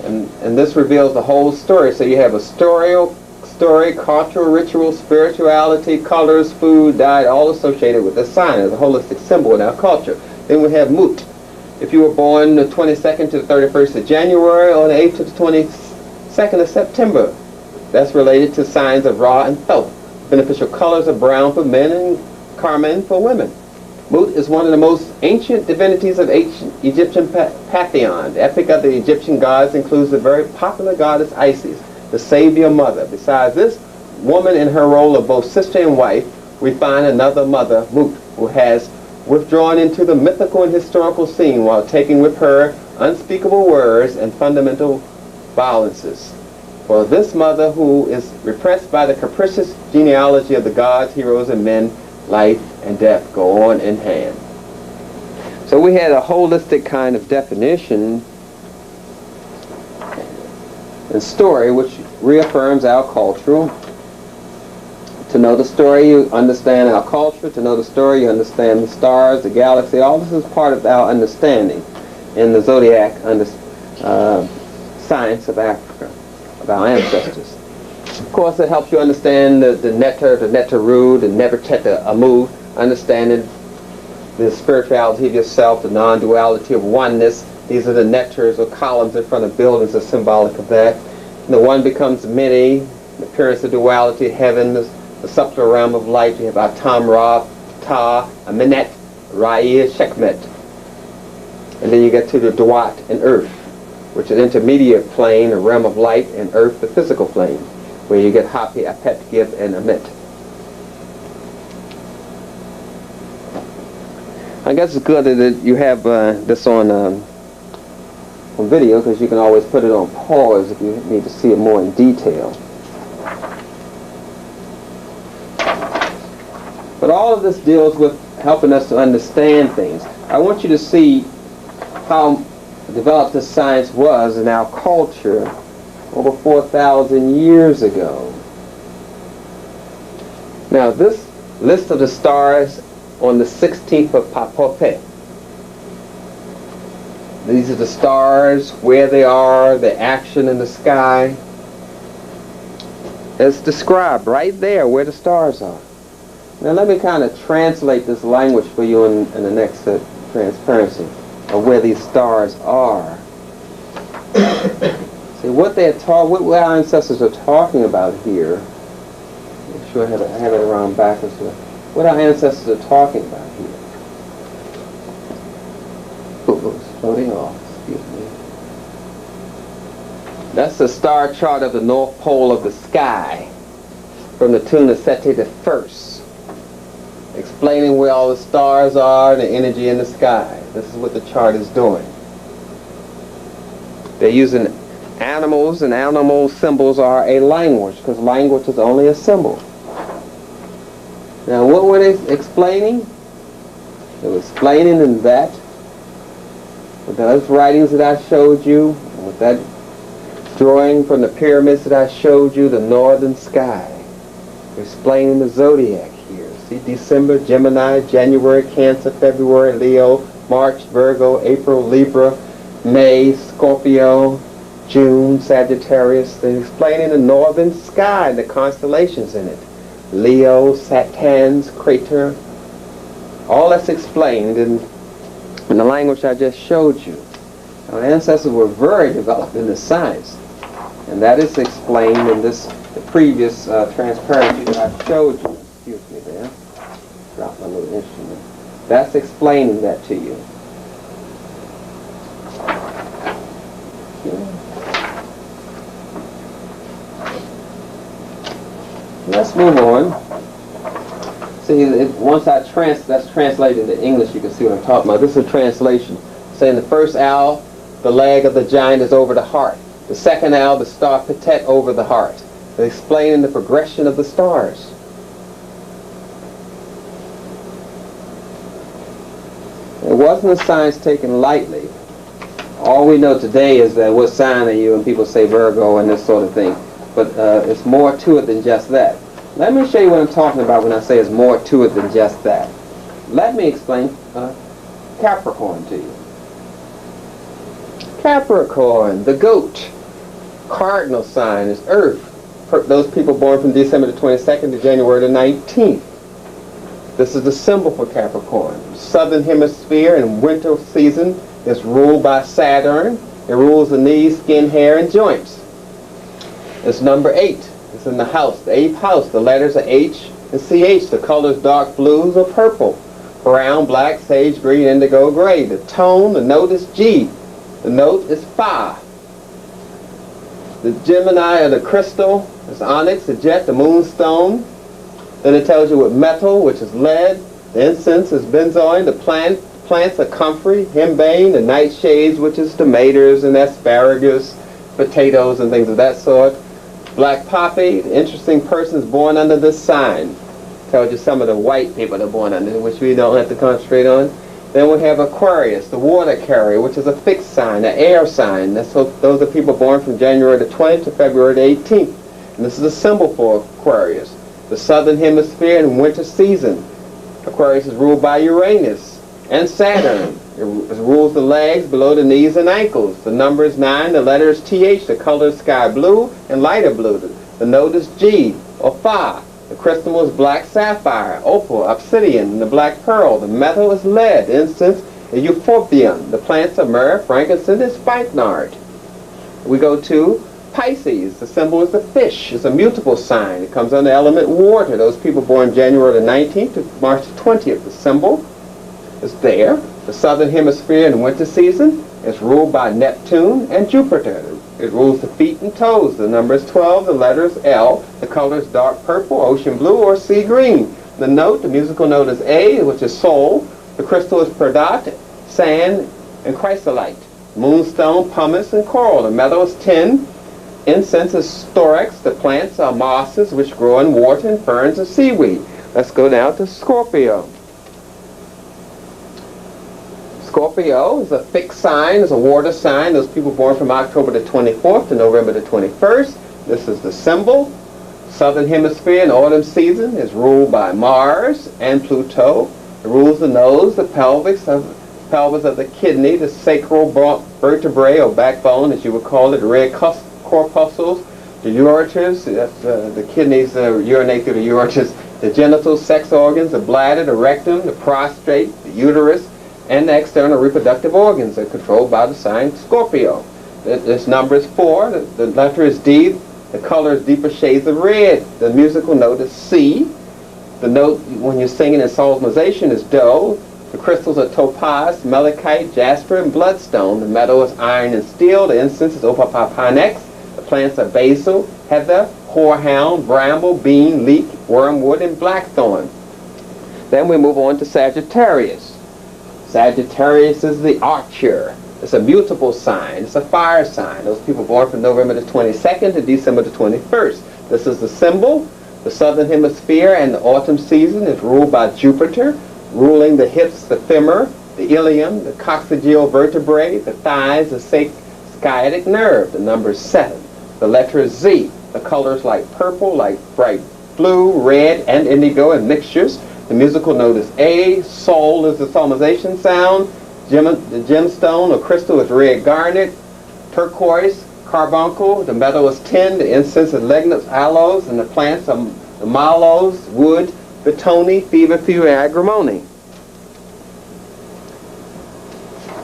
and this reveals the whole story. So you have a story, cultural, ritual, spirituality, colors, food, diet, all associated with this sign as a holistic symbol in our culture. Then we have Mut. If you were born the 22nd to the 31st of January, or the 8th to the 22nd of September, that's related to signs of Ra and Thoth. Beneficial colors are brown for men and carmine for women. Mut is one of the most ancient divinities of ancient Egyptian pantheon. The epic of the Egyptian gods includes the very popular goddess Isis, the savior mother. Besides this woman in her role of both sister and wife, we find another mother, Mut, who has withdrawn into the mythical and historical scene while taking with her unspeakable words and fundamental violences. For this mother, who is repressed by the capricious genealogy of the gods, heroes, and men, life and death go on in hand. So we had a holistic kind of definition and story which reaffirms our culture. To know the story, you understand our culture. To know the story, you understand the stars, the galaxy. All this is part of our understanding in the Zodiac science of Africa, of our ancestors. Of course, it helps you understand the Neter, the Neteru, the Nefertet Amu, understanding the spirituality of yourself, the non-duality of oneness. These are the Neters or columns in front of buildings are symbolic of that. And the one becomes many, the appearance of duality, heaven, the subtler realm of light. You have Atam, Ra, Ta, Amenet, Rai, Sekhmet. And then you get to the Duat and earth, which is intermediate plane, the realm of light, and earth, the physical plane, where you get Hapi, Apet, Gib, and Amit. I guess it's good that you have this on video, because you can always put it on pause if you need to see it more in detail. But all of this deals with helping us to understand things. I want you to see how developed this science was in our culture over 4,000 years ago. Now, this list of the stars on the 16th of Papope. These are the stars, where they are, the action in the sky. It's described right there where the stars are. Now let me kind of translate this language for you in the next transparency of where these stars are. See what what our ancestors are talking about here. Make sure I have it around backwards. What our ancestors are talking about here. It's floating off. Excuse me. That's the star chart of the North Pole of the sky, from the tune of Seti the First, explaining where all the stars are and the energy in the sky. This is what the chart is doing. They're using animals, and animal symbols are a language, because language is only a symbol. Now, what were they explaining? They were explaining in that, with those writings that I showed you, with that drawing from the pyramids that I showed you, the northern sky. They're explaining the zodiac here. See, December, Gemini, January, Cancer, February, Leo, March, Virgo, April, Libra, May, Scorpio, June, Sagittarius. They're explaining the northern sky and the constellations in it. Leo, Saturn's crater. All that's explained in the language I just showed you. Our ancestors were very developed in this science. And that is explained in the previous transparency that I showed you. Excuse me there. Drop my little instrument. That's explaining that to you. Let's move on. See, once that's translated into English, you can see what I'm talking about. This is a translation. Saying the first owl, the leg of the giant is over the heart. The second owl, the star Petet, over the heart. They're explaining the progression of the stars. It wasn't a science taken lightly. All we know today is that what sign are you, and people say Virgo and this sort of thing. But it's more to it than just that. Let me show you what I'm talking about when I say it's more to it than just that. Let me explain Capricorn to you. Capricorn, the goat. Cardinal sign is Earth. For those people born from December the 22nd to January the 19th. This is the symbol for Capricorn. Southern hemisphere and winter season is ruled by Saturn. It rules the knees, skin, hair, and joints. It's number 8. It's in the house, the 8th house. The letters are H and CH. The colors dark blues or purple. Brown, black, sage green, indigo, gray. The tone, the note is G. The note is Fa. The Gemini or the crystal is onyx, the jet, the moonstone. Then it tells you what metal, which is lead. The incense is benzoin. The plants are comfrey, henbane. The nightshades, which is tomatoes and asparagus, potatoes and things of that sort. Black poppy, the interesting persons born under this sign. Tells you some of the white people that are born under it, which we don't have to concentrate on. Then we have Aquarius, the water carrier, which is a fixed sign, the air sign. Those are people born from January the 20th to February the 18th. And this is a symbol for Aquarius. The southern hemisphere and winter season. Aquarius is ruled by Uranus and Saturn. It rules the legs below the knees and ankles. The number is 9, the letter is TH, the color is sky blue and lighter blue. The note is G or Fa. The crystal is black sapphire, opal, obsidian, and the black pearl. The metal is lead. The incense is euphorbium. The plants are myrrh, frankincense, and spikenard. We go to Pisces. The symbol is the fish. It's a mutable sign. It comes under element water. Those people born January the 19th to March the 20th. The symbol is there. The southern hemisphere in winter season is ruled by Neptune and Jupiter. It rules the feet and toes. The number is 12. The letter is L. The color is dark purple, ocean blue, or sea green. The note, the musical note is A, which is sol. The crystal is peridot, sand, and chrysolite. Moonstone, pumice, and coral. The metal is tin. Incense is storax. The plants are mosses, which grow in water, and ferns and seaweed. Let's go now to Scorpio. Scorpio is a fixed sign, it's a water sign. Those people born from October the 24th to November the 21st. This is the symbol. Southern hemisphere in autumn season is ruled by Mars and Pluto. It rules the nose, the pelvis of the kidney, the sacral vertebrae or backbone, as you would call it, the red corpuscles, the ureters, that's the kidneys urinate through the ureters, the genitals, sex organs, the bladder, the rectum, the prostate, the uterus, and the external reproductive organs are controlled by the sign Scorpio. This number is 4. The letter is D. The color is deeper shades of red. The musical note is C. The note when you're singing in psalmization is Do. The crystals are topaz, malachite, jasper, and bloodstone. The metal is iron and steel. The incense is opapapanex. The plants are basil, heather, horehound, bramble, bean, leek, wormwood, and blackthorn. Then we move on to Sagittarius. Sagittarius is the archer. It's a mutable sign. It's a fire sign. Those people born from November the 22nd to December the 21st. This is the symbol. The southern hemisphere and the autumn season is ruled by Jupiter, ruling the hips, the femur, the ilium, the coccygeal vertebrae, the thighs, the sciatic nerve. The number is 7. The letter is Z. The colors like purple, like bright blue, red, and indigo in mixtures. The musical note is A. Sol is the solmization sound. The gemstone or crystal is red garnet. Turquoise, carbuncle. The metal is tin. The incense is lignans, aloes, and the plants are the mallows, wood, betony, feverfew, and agrimony.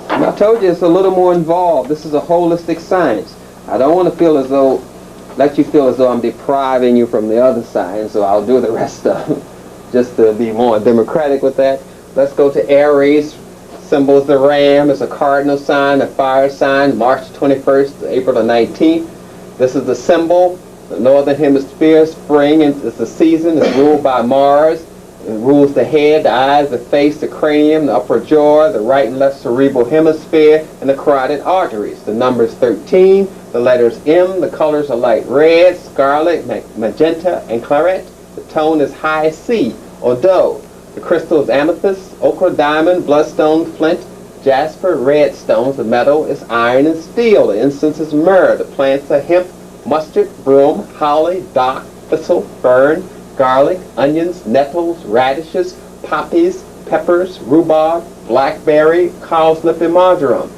And I told you it's a little more involved. This is a holistic science. I don't want to feel as though, let you feel as though I'm depriving you from the other science, so I'll do the rest of them just to be more democratic with that. Let's go to Aries. Symbol is the ram. It's a cardinal sign, a fire sign, March 21st to April the 19th. This is the symbol. The northern hemisphere, spring is the season. It's ruled by Mars. It rules the head, the eyes, the face, the cranium, the upper jaw, the right and left cerebral hemisphere, and the carotid arteries. The number is 13. The letters M. The colors are light red, scarlet, magenta, and claret. The tone is high C or Do. The crystal is amethyst, ochre, diamond, bloodstone, flint, jasper, red stones. The metal is iron and steel. The incense is myrrh. The plants are hemp, mustard, broom, holly, dock, thistle, fern, garlic, onions, nettles, radishes, poppies, peppers, rhubarb, blackberry, cowslip, and marjoram.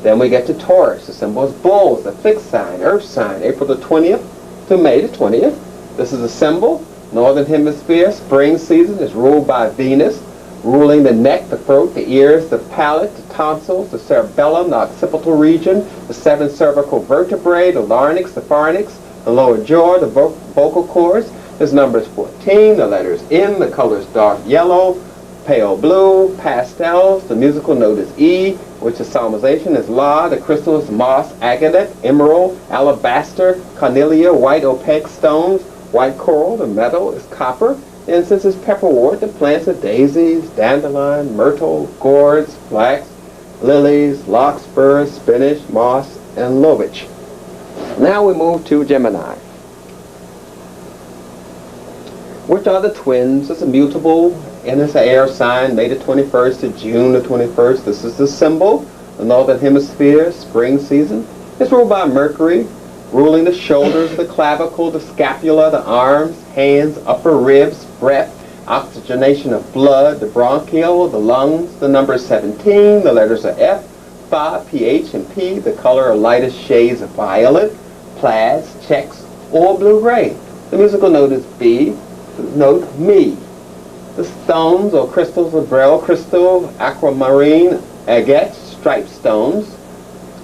Then we get to Taurus. The symbol is bulls, the fixed sign, earth sign, April the 20th to May the 20th. This is a symbol. Northern hemisphere, spring season is ruled by Venus, ruling the neck, the throat, the ears, the palate, the tonsils, the cerebellum, the occipital region, the 7 cervical vertebrae, the larynx, the pharynx, the lower jaw, the vocal cords. This number is 14. The letter is M. The color is dark yellow, pale blue, pastels. The musical note is E, which is solmization is La. The crystal is moss, agate, emerald, alabaster, carnelia, white opaque stones, white coral. The metal is copper. The incense is pepperwort. The plants are daisies, dandelion, myrtle, gourds, flax, lilies, larkspur, spinach, moss, and lovage. Now we move to Gemini, which are the twins. It's immutable, and it's an air sign, May the 21st to June the 21st. This is the symbol. The northern hemisphere, spring season. It's ruled by Mercury, ruling the shoulders, the clavicle, the scapula, the arms, hands, upper ribs, breath, oxygenation of blood, the bronchial, the lungs. The number is 17. The letters are F, Phi, PH, and P. The color are lightest shades of violet, plaids, checks, or blue-gray. The musical note is B. Note Mi. The stones or crystals are beryl crystal, aquamarine, agate, striped stones.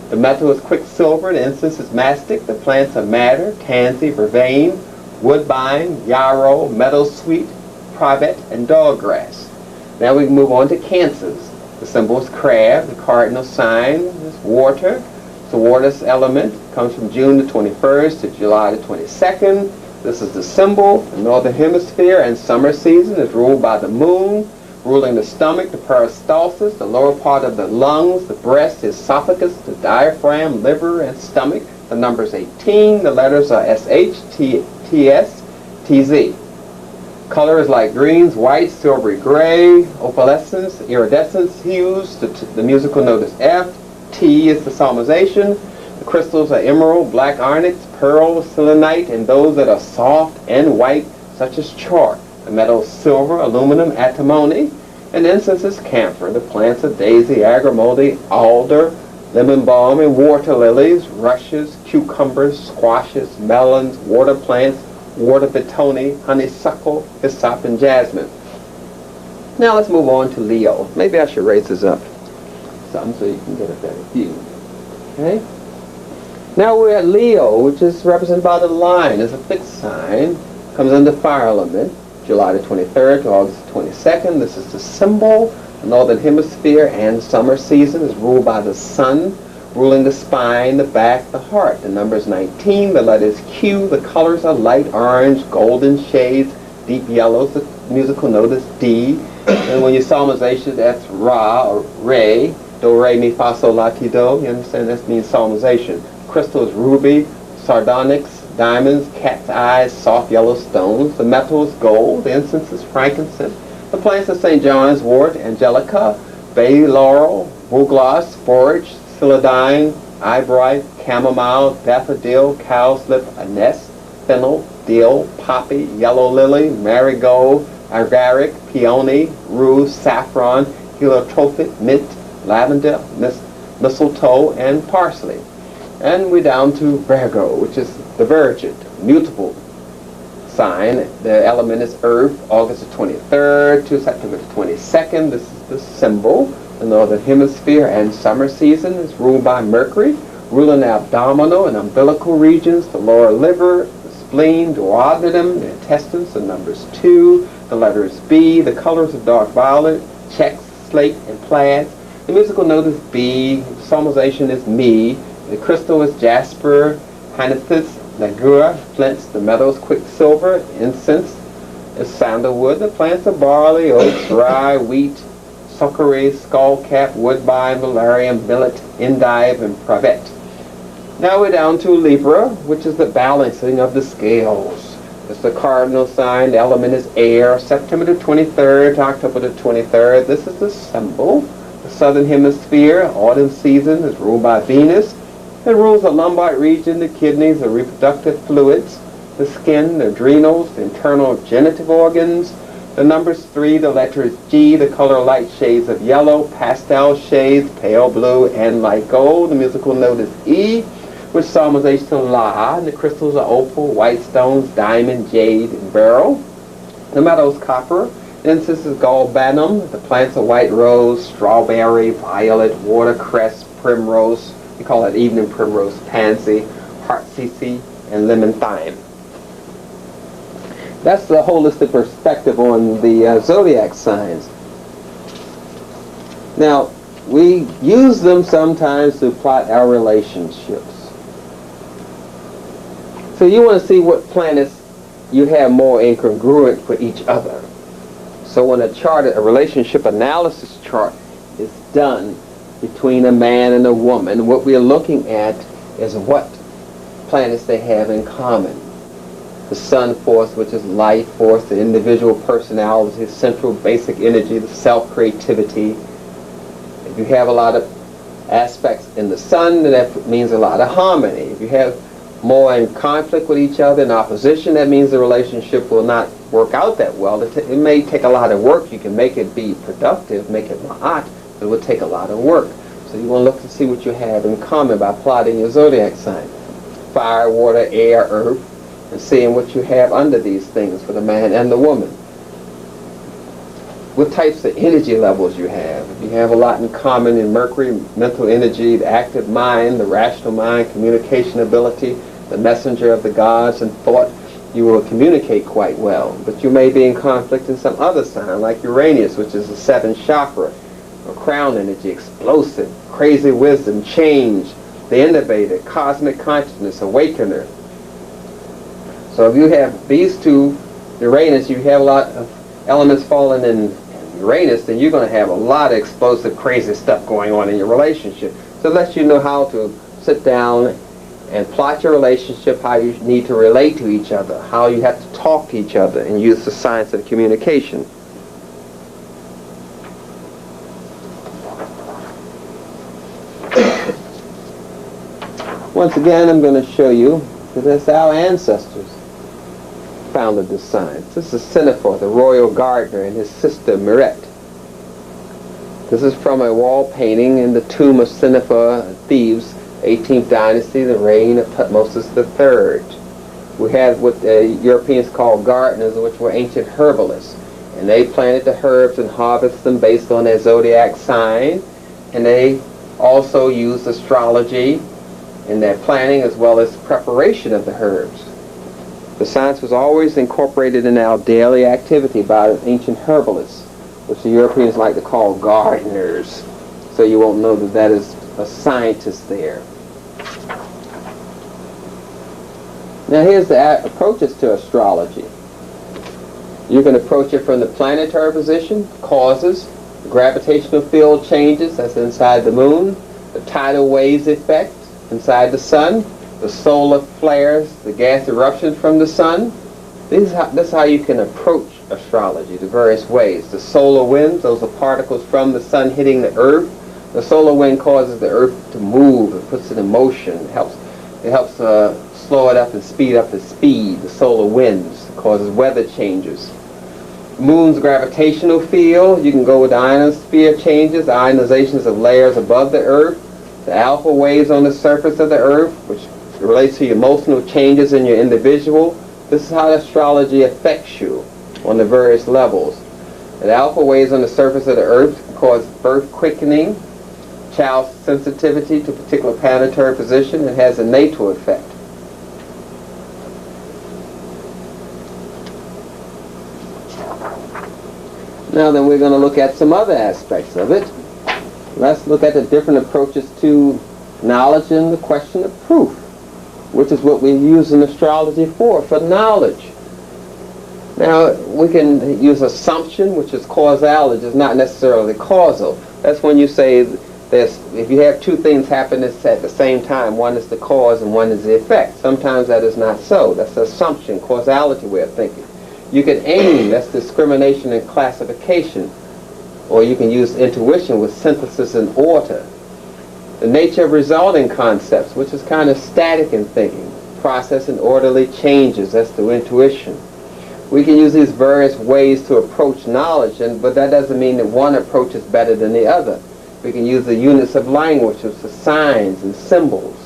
The metal is quicksilver. The incense is mastic. The plants are madder, tansy, vervain, woodbine, yarrow, meadowsweet, privet, and doggrass. Now we move on to Cancers. The symbol is crab. The cardinal sign is water. The water element comes from June the 21st to July the 22nd. This is the symbol. The northern hemisphere and summer season is ruled by the moon, ruling the stomach, the peristalsis, the lower part of the lungs, the breast, the esophagus, the diaphragm, liver, and stomach. The number is 18. The letters are SH, TS, TZ. Color is light greens, white, silvery gray, opalescence, iridescence hues. The musical note is F. T is the solmization. The crystals are emerald, black onyx, pearl, selenite, and those that are soft and white, such as chalk. The metal is silver, aluminum, antimony, and the incense is camphor. The plants are daisy, agrimony, alder, lemon balm, and water lilies, rushes, cucumbers, squashes, melons, water plants, water betony, honeysuckle, hyssop, and jasmine. Now let's move on to Leo. Maybe I should raise this up some so you can get a better view. Okay? Now we're at Leo, which is represented by the lion. It's a fixed sign. Comes under fire element, July the 23rd to August the 22nd. This is the symbol. The northern hemisphere and summer season is ruled by the sun, ruling the spine, the back, the heart. The number is 19. The letter is Q. The colors are light orange, golden shades, deep yellows. The musical note is D. And when you solmization, that's Ra or Re. Do, Re, Mi, Fa, Sol, La, Ti, Do. You understand? That means solmization. Crystal is ruby, sardonyx, diamonds, cat's eyes, soft yellow stones. The metal is gold. The incense is frankincense. The plants are St. John's wort, angelica, bay laurel, bugloss, borage, celandine, eyebright, chamomile, daffodil, cowslip, anise, fennel, dill, poppy, yellow lily, marigold, agaric, peony, rue, saffron, heliotrope, mint, lavender, mistletoe, and parsley. And we're down to Virgo, which is the Virgin, mutable sign. The element is earth, August the 23rd to September the 22nd. This is the symbol. The northern hemisphere and summer season is ruled by Mercury, ruling the abdominal and umbilical regions, the lower liver, the spleen, duodenum, the intestines, the numbers 2. The letter is B. The colors are dark violet, checks, slate, and plaid. The musical note is B. The psalmization is Mi. The crystal is jasper, amethyst, nagura, flints. The metal is quicksilver. Incense is sandalwood. The plants are barley, oats, rye, wheat, succory, skullcap, woodbine, valerian, millet, endive, and privet. Now we're down to Libra, which is the balancing of the scales. It's the cardinal sign. The element is air. September the 23rd to October the 23rd. This is the symbol. The southern hemisphere, autumn season, is ruled by Venus. It rules the lumbar region, the kidneys, the reproductive fluids, the skin, the adrenals, the internal genital organs. The number's 3, the letter is G, the color light shades of yellow, pastel shades, pale blue, and light gold. The musical note is E, which psalmization to La, and the crystals are opal, white stones, diamond, jade, and beryl. The metal is copper. The incense is galbanum. The plants are white rose, strawberry, violet, watercress, primrose. We call it evening primrose, pansy, heartsease, and lemon thyme. That's the holistic perspective on the zodiac signs. Now, we use them sometimes to plot our relationships. So you want to see what planets you have more incongruent with each other. So when a chart, a relationship analysis chart is done between a man and a woman, what we're looking at is what planets they have in common. The sun force, which is life force, the individual personality, central basic energy, the self-creativity. If you have a lot of aspects in the sun, then that means a lot of harmony. If you have more in conflict with each other, in opposition, that means the relationship will not work out that well. It may take a lot of work. You can make it be productive, make it ma'at, but it will take a lot of work. So you want to look to see what you have in common by plotting your zodiac sign. Fire, water, air, earth, and seeing what you have under these things for the man and the woman. What types of energy levels you have. If you have a lot in common in Mercury, mental energy, the active mind, the rational mind, communication ability, the messenger of the gods and thought, you will communicate quite well. But you may be in conflict in some other sign, like Uranus, which is the 7th chakra, or crown energy, explosive, crazy wisdom, change, the innovator, cosmic consciousness, awakener. So if you have these two, Uranus, you have a lot of elements falling in Uranus, then you're going to have a lot of explosive, crazy stuff going on in your relationship. So it lets you know how to sit down and plot your relationship, how you need to relate to each other, how you have to talk to each other, and use the science of communication. Once again, I'm going to show you that that's our ancestors founded this science. This is Senefer, the royal gardener, and his sister Miret. This is from a wall painting in the tomb of Senefer, Thebes, 18th dynasty, the reign of Tutmosis III. We have what the Europeans call gardeners, which were ancient herbalists. And they planted the herbs and harvested them based on their zodiac sign. And they also used astrology in their planning as well as preparation of the herbs. The science was always incorporated in our daily activity by ancient herbalists, which the Europeans like to call gardeners. So you won't know that that is a scientist there. Now here's the approaches to astrology. You can approach it from the planetary position, causes, the gravitational field changes, that's inside the moon, the tidal waves effect inside the sun, the solar flares, the gas eruptions from the sun. This is how you can approach astrology, the various ways. The solar winds, those are particles from the sun hitting the earth. The solar wind causes the earth to move, it puts it in motion. It helps slow it up and speed up its speed. The solar winds causes weather changes. Moon's gravitational field, you can go with the ionosphere changes, ionizations of layers above the earth, the alpha waves on the surface of the earth, which relates to your emotional changes in your individual. This is how astrology affects you on the various levels. The alpha waves on the surface of the earth can cause birth quickening, child sensitivity to a particular planetary position, and has a natal effect. Now then, we're going to look at some other aspects of it. Let's look at the different approaches to knowledge and the question of proof, which is what we use in astrology for knowledge. Now, we can use assumption, which is causality, is not necessarily causal. That's when you say if you have two things happen at the same time, one is the cause and one is the effect. Sometimes that is not so. That's assumption, causality way of thinking. You can aim, that's discrimination and classification. Or you can use intuition with synthesis and order. The nature of resulting concepts, which is kind of static in thinking. Process and orderly changes, that's the intuition. We can use these various ways to approach knowledge, but that doesn't mean that one approach is better than the other. We can use the units of language, which are signs and symbols.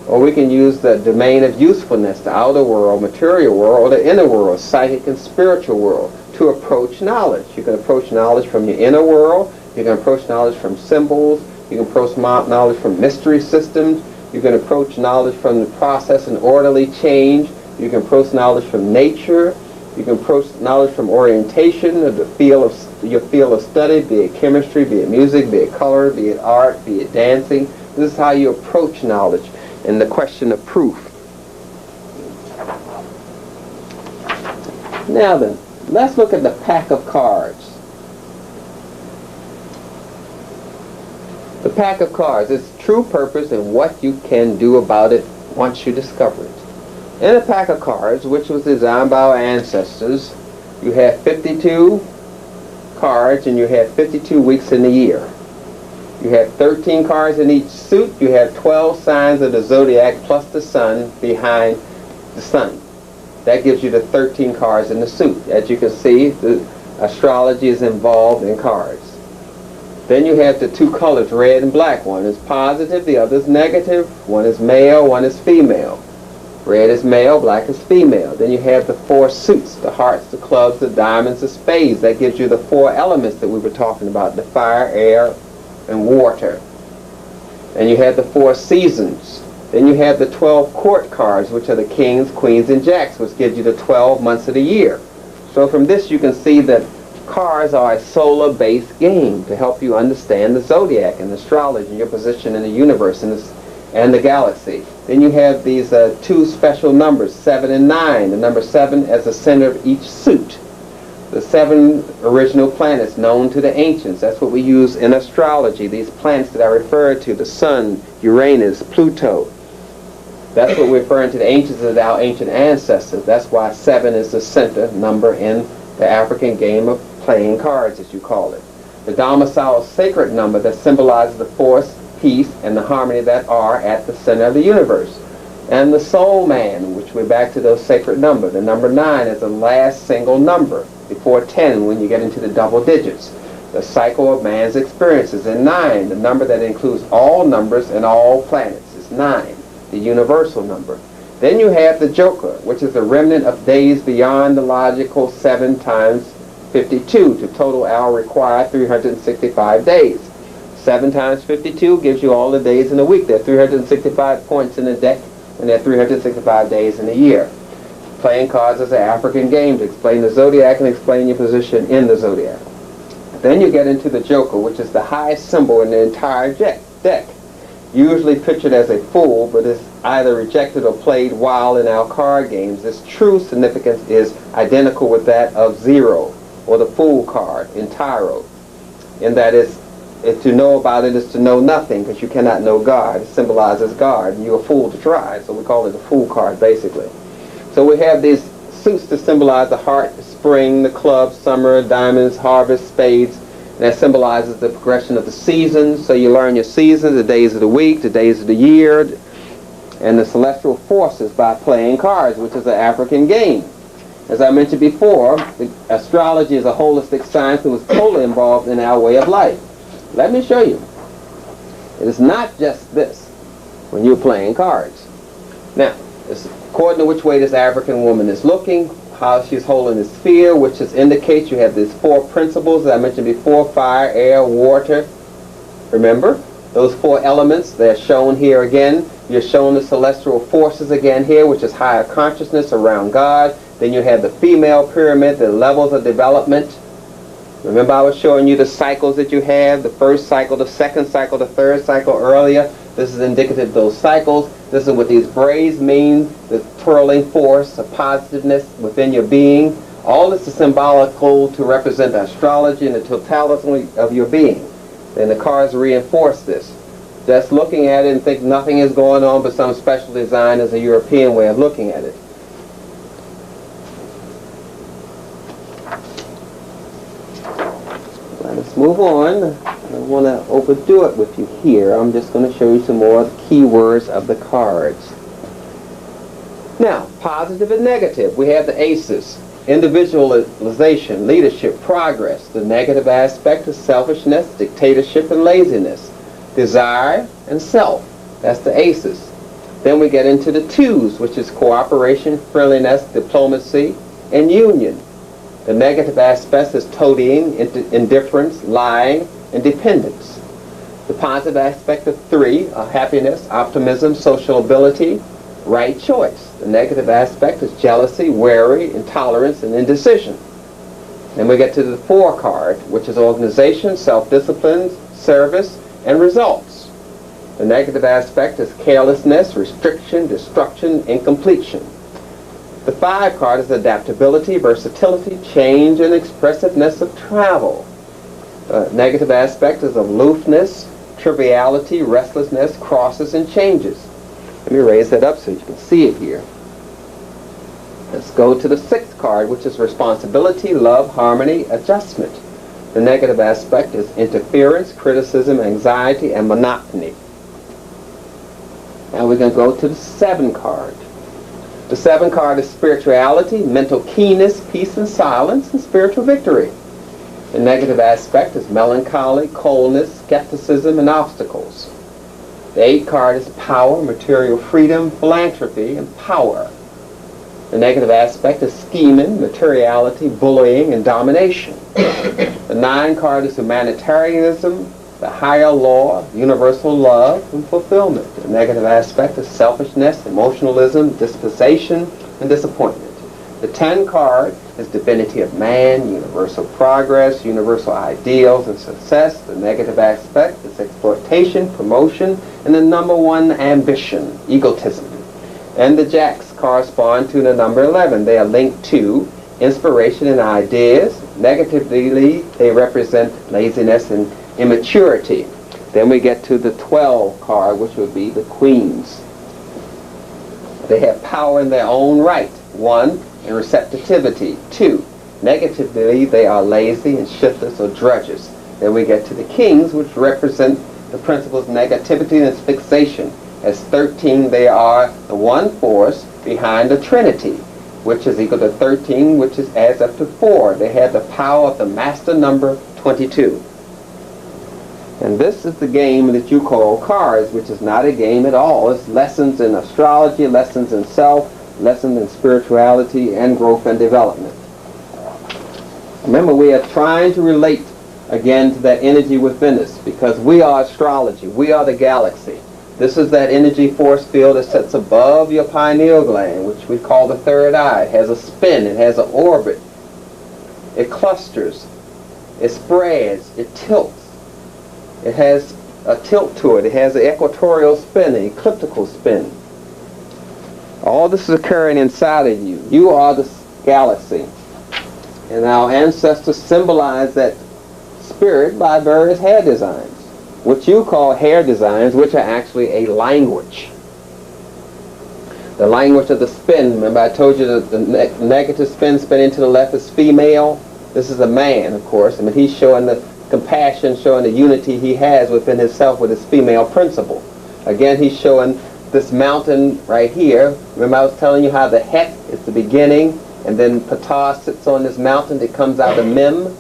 Or we can use the domain of usefulness, the outer world, material world, or the inner world, psychic and spiritual world, to approach knowledge. You can approach knowledge from your inner world. You can approach knowledge from symbols. You can approach knowledge from mystery systems. You can approach knowledge from the process and orderly change. You can approach knowledge from nature. You can approach knowledge from orientation, of your field of study, be it chemistry, be it music, be it color, be it art, be it dancing. This is how you approach knowledge and the question of proof. Now then, let's look at the pack of cards. The pack of cards, its true purpose and what you can do about it once you discover it. In a pack of cards, which was designed by our ancestors, you have 52 cards and you have 52 weeks in the year. You have 13 cards in each suit. You have 12 signs of the zodiac plus the sun behind the sun. That gives you the 13 cards in the suit. As you can see, the astrology is involved in cards. Then you have the two colors, red and black. One is positive, the other is negative. One is male, one is female. Red is male, black is female. Then you have the four suits, the hearts, the clubs, the diamonds, the spades. That gives you the four elements that we were talking about, the fire, air, and water. And you have the four seasons. Then you have the 12 court cards, which are the kings, queens, and jacks, which gives you the 12 months of the year. So from this you can see that cards are a solar-based game to help you understand the zodiac and astrology and your position in the universe and the galaxy. Then you have these two special numbers, 7 and 9. The number 7 as the center of each suit. The 7 original planets known to the ancients. That's what we use in astrology. These planets that I referred to, the Sun, Uranus, Pluto. That's what we're referring to the ancients as our ancient ancestors. That's why 7 is the center number in the African game of playing cards, as you call it. The domicile sacred number that symbolizes the force, peace, and the harmony that are at the center of the universe. And the soul man, which we're back to those sacred numbers. The number 9 is the last single number, before 10 when you get into the double digits. The cycle of man's experiences. And 9, the number that includes all numbers and all planets, is 9, the universal number. Then you have the joker, which is the remnant of days beyond the logical 7 times 52 to total our required 365 days. 7 times 52 gives you all the days in a week. There are 365 points in a deck, and there are 365 days in a year. Playing cards is an African game to explain the zodiac and explain your position in the zodiac. Then you get into the joker, which is the highest symbol in the entire deck. Usually pictured as a fool, but is either rejected or played while in our card games. Its true significance is identical with that of 0, or the fool card in tarot, in that it's to know about it is to know nothing, because you cannot know God. It symbolizes God. You're a fool to try. So we call it a fool card, basically. So we have these suits to symbolize the heart, the spring, the club, summer, diamonds, harvest, spades. And that symbolizes the progression of the seasons. So you learn your seasons, the days of the week, the days of the year, and the celestial forces by playing cards, which is an African game. As I mentioned before, astrology is a holistic science that was totally involved in our way of life. Let me show you. It is not just this when you're playing cards. Now, it's according to which way this African woman is looking, how she's holding the sphere, which just indicates you have these 4 principles that I mentioned before: fire, air, water. Remember? Those 4 elements, they're shown here again. You're shown the celestial forces again here, which is higher consciousness around God. Then you have the female pyramid, the levels of development. Remember I was showing you the cycles that you have, the first cycle, the second cycle, the third cycle earlier. This is indicative of those cycles. This is what these braids mean, the twirling force, the positiveness within your being. All this is symbolical to represent astrology and the totality of your being. And the cards reinforce this. Just looking at it and think nothing is going on but some special design is a European way of looking at it. Let's move on. I don't want to overdo it with you here. I'm just going to show you some more of the keywords of the cards. Now, positive and negative. We have the aces. Individualization, leadership, progress. The negative aspect is selfishness, dictatorship, and laziness. Desire and self. That's the aces. Then we get into the twos, which is cooperation, friendliness, diplomacy, and union. The negative aspect is toadying, indifference, lying, and dependence. The positive aspect of 3 are happiness, optimism, social ability, right choice. The negative aspect is jealousy, worry, intolerance, and indecision. Then we get to the 4 card, which is organization, self-discipline, service, and results. The negative aspect is carelessness, restriction, destruction, incompletion. The 5 card is adaptability, versatility, change, and expressiveness of travel. The negative aspect is aloofness, triviality, restlessness, crosses, and changes. Let me raise that up so you can see it here. Let's go to the 6th card, which is responsibility, love, harmony, adjustment. The negative aspect is interference, criticism, anxiety, and monotony. Now we're going to go to the 7 card. The 7 card is spirituality, mental keenness, peace and silence, and spiritual victory. The negative aspect is melancholy, coldness, skepticism, and obstacles. The 8 card is power, material freedom, philanthropy, and power. The negative aspect is scheming, materiality, bullying, and domination. The 9 card is humanitarianism, the higher law, universal love, and fulfillment. The negative aspect is selfishness, emotionalism, dispensation, and disappointment. The 10 card is divinity of man, universal progress, universal ideals, and success. The negative aspect is exploitation, promotion, and the number 1, ambition, egotism. And the jacks correspond to the number 11. They are linked to inspiration and ideas. Negatively, they represent laziness and immaturity. Then we get to the 12 card, which would be the queens. They have power in their own right. 1, in receptivity. 2, negatively, they are lazy and shiftless or drudges. Then we get to the kings, which represent the principles of negativity and fixation. As 13, they are the 1 force behind the Trinity, which is equal to 13, which adds up to 4. They have the power of the master number 22. And this is the game that you call cards, which is not a game at all. It's lessons in astrology, lessons in self, lessons in spirituality, and growth and development. Remember, we are trying to relate again to that energy within us, because we are astrology. We are the galaxy. This is that energy force field that sits above your pineal gland, which we call the third eye. It has a spin. It has an orbit. It clusters. It spreads. It tilts. It has a tilt to it. It has an equatorial spin, an ecliptical spin. All this is occurring inside of you. You are the galaxy. And our ancestors symbolized that spirit by various hair designs. what you call hair designs, which are actually a language. The language of the spin. Remember I told you that the negative spin, spinning to the left, is female. This is a man, of course. I mean, he's showing the compassion, showing the unity he has within himself with his female principle. Again, he's showing this mountain right here. Remember I was telling you how the Het is the beginning, and then Ptah sits on this mountain that comes out of Mem.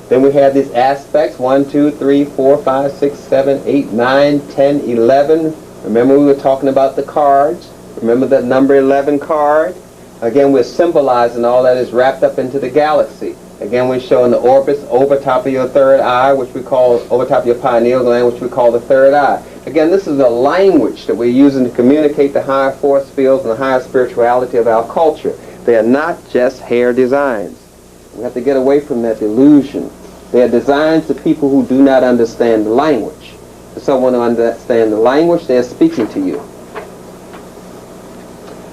Then we have these aspects, 1, 2, 3, 4, 5, 6, 7, 8, 9, 10, 11. Remember we were talking about the cards. Remember that number 11 card? Again, we're symbolizing all that is wrapped up into the galaxy. Again, we're showing the orbits over top of your third eye, which we call, over top of your pineal gland, which we call the third eye. Again, this is a language that we're using to communicate the higher force fields and the higher spirituality of our culture. They are not just hair designs. We have to get away from that delusion. They are designs to people who do not understand the language. For someone to understand the language, they are speaking to you.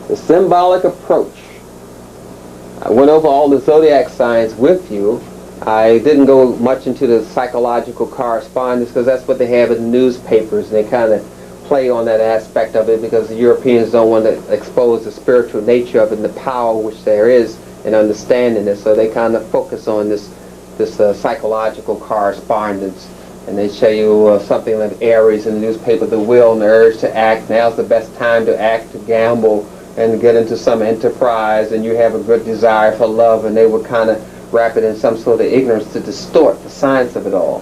The symbolic approach. I went over all the zodiac signs with you. I didn't go much into the psychological correspondence because that's what they have in the newspapers, and they kind of play on that aspect of it because the Europeans don't want to expose the spiritual nature of it and the power which there is in understanding it, so they kind of focus on this psychological correspondence. And they show you something like Aries in the newspaper, the will and the urge to act. Now's the best time to act, to gamble, and get into some enterprise, and you have a good desire for love, and they would kind of wrap it in some sort of ignorance to distort the science of it all.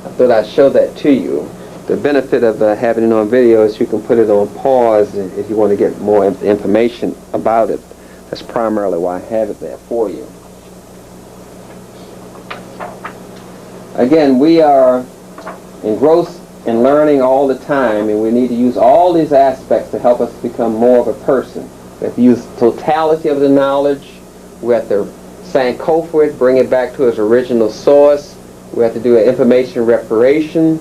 I thought I'd show that to you. The benefit of having it on video is you can put it on pause if you want to get more information about it. That's primarily why I have it there for you. Again, we are engrossed in learning all the time, and we need to use all these aspects to help us become more of a person. We have to use totality of the knowledge. We have to sankofa it, bring it back to its original source. We have to do an information reparation.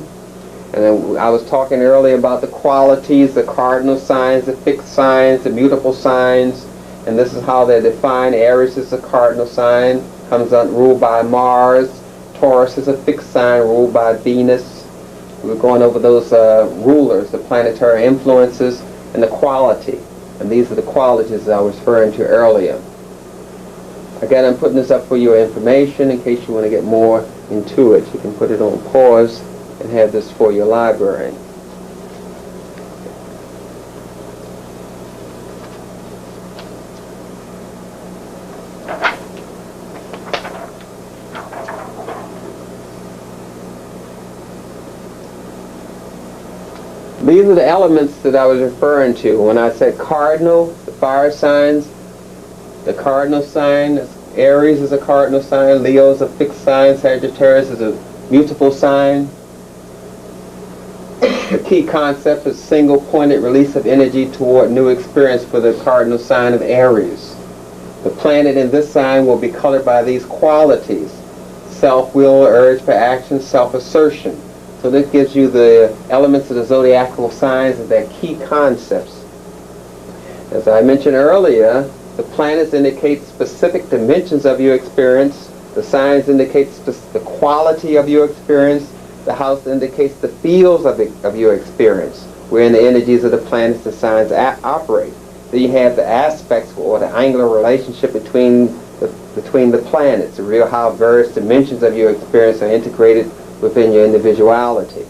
And then I was talking earlier about the qualities, the cardinal signs, the fixed signs, the mutable signs, and this is how they're defined. Aries is a cardinal sign, comes out ruled by Mars. Taurus is a fixed sign ruled by Venus. We're going over those rulers, the planetary influences, and the quality. And these are the qualities that I was referring to earlier. Again, I'm putting this up for your information in case you want to get more into it. You can put it on pause and have this for your library. These are the elements that I was referring to. When I said cardinal, the fire signs, the cardinal sign, Aries is a cardinal sign, Leo is a fixed sign, Sagittarius is a mutable sign. The key concept is single-pointed release of energy toward new experience for the cardinal sign of Aries. The planet in this sign will be colored by these qualities: self-will, urge for action, self-assertion. So this gives you the elements of the zodiacal signs and their key concepts. As I mentioned earlier, the planets indicate specific dimensions of your experience. The signs indicate the quality of your experience. The house indicates the fields of your experience, wherein the energies of the planets, the signs operate. Then you have the aspects or the angular relationship between the planets, the real how various dimensions of your experience are integrated within your individuality.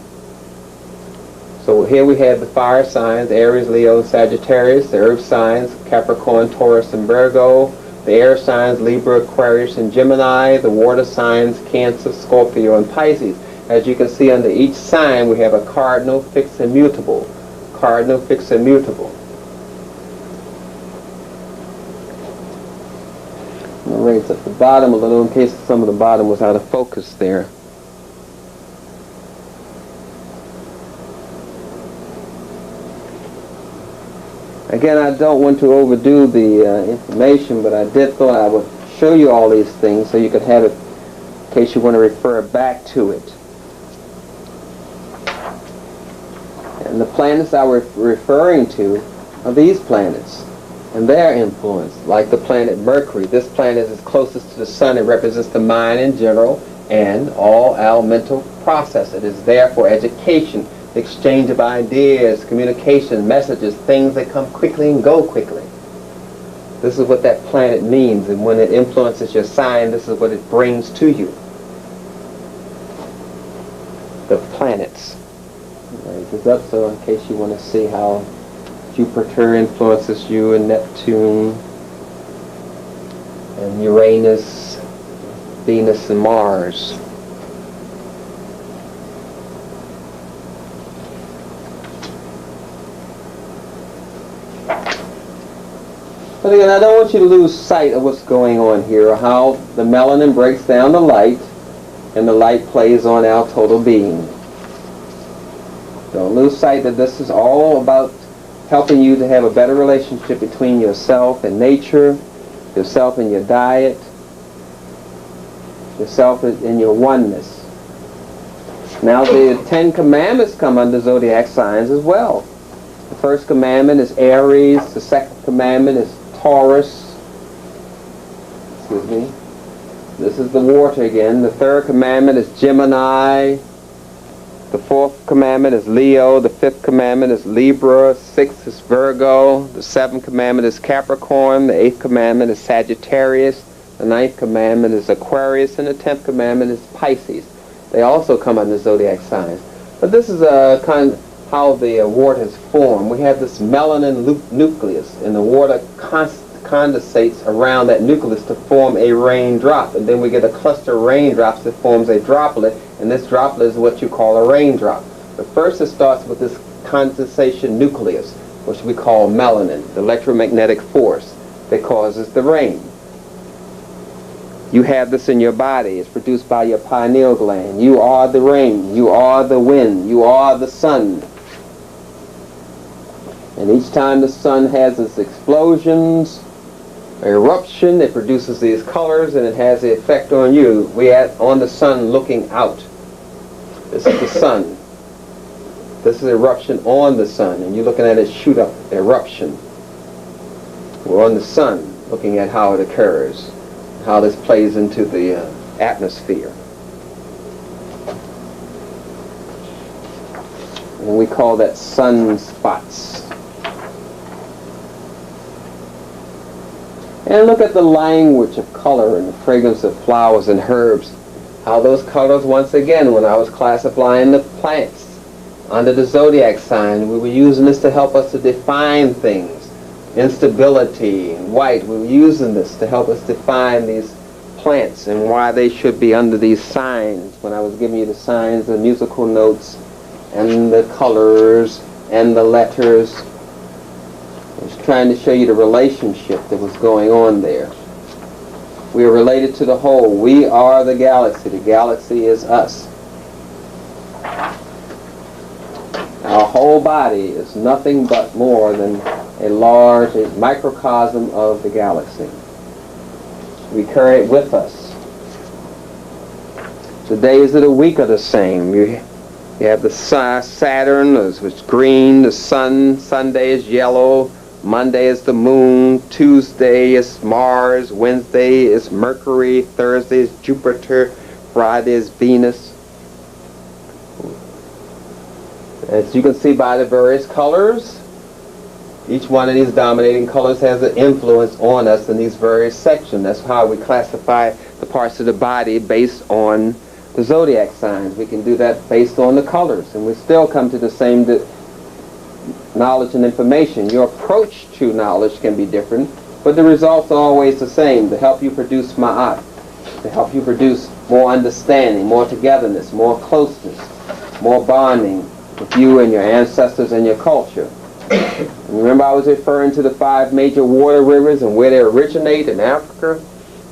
So here we have the fire signs: Aries, Leo, Sagittarius; the earth signs: Capricorn, Taurus, and Virgo; the air signs: Libra, Aquarius, and Gemini; the water signs: Cancer, Scorpio, and Pisces. As you can see, under each sign we have a cardinal, fixed, and mutable. Cardinal, fixed, and mutable. I'm going to raise up the bottom a little in case some of the bottom was out of focus there. Again, I don't want to overdo the information, but I did thought I would show you all these things so you could have it in case you want to refer back to it. And the planets I was referring to are these planets and their influence, like the planet Mercury. This planet is closest to the sun. It represents the mind in general and all elemental process. It is there for education, exchange of ideas, communication, messages, things that come quickly and go quickly. This is what that planet means, and when it influences your sign, this is what it brings to you. The planets. Raise this up so in case you want to see how Jupiter influences you, and Neptune, and Uranus, Venus, and Mars. But again, I don't want you to lose sight of what's going on here, or how the melanin breaks down the light, and the light plays on our total being. Don't lose sight that this is all about helping you to have a better relationship between yourself and nature, yourself and your diet, yourself in your oneness. Now the 10 Commandments come under zodiac signs as well. The first commandment is Aries, the second commandment is Taurus. Excuse me. This is the water again. The third commandment is Gemini. The fourth commandment is Leo. The fifth commandment is Libra. Sixth is Virgo. The seventh commandment is Capricorn. The eighth commandment is Sagittarius. The ninth commandment is Aquarius. And the 10th commandment is Pisces. They also come under zodiac signs. But this is a kind of how the waters form. We have this melanin nucleus, and the water condensates around that nucleus to form a raindrop, and then we get a cluster of raindrops that forms a droplet, and this droplet is what you call a raindrop. But first it starts with this condensation nucleus, which we call melanin, the electromagnetic force that causes the rain. You have this in your body. It's produced by your pineal gland. You are the rain. You are the wind. You are the sun. And each time the sun has its explosions, eruption, it produces these colors, and it has the effect on you. We are on the sun looking out. This is the sun. This is eruption on the sun, and you're looking at it shoot up, eruption. We're on the sun looking at how it occurs, how this plays into the atmosphere. And we call that sunspots. And look at the language of color and the fragrance of flowers and herbs. How those colors, once again, when I was classifying the plants under the zodiac sign, we were using this to help us to define things. Instability, white, we were using this to help us define these plants and why they should be under these signs. When I was giving you the signs, the musical notes, and the colors, and the letters, I was trying to show you the relationship that was going on there. We are related to the whole. We are the galaxy. The galaxy is us. Our whole body is nothing but more than a large microcosm of the galaxy. We carry it with us. The days of the week are the same. You have the Saturn, which is green, the sun. Sunday is yellow. Monday is the moon, Tuesday is Mars, Wednesday is Mercury, Thursday is Jupiter, Friday is Venus. As you can see by the various colors, each one of these dominating colors has an influence on us in these various sections. That's how we classify the parts of the body based on the zodiac signs. We can do that based on the colors, and we still come to the same knowledge and information. Your approach to knowledge can be different, but the results are always the same, to help you produce ma'at, to help you produce more understanding, more togetherness, more closeness, more bonding with you and your ancestors and your culture. And remember, I was referring to the 5 major water rivers and where they originate in Africa,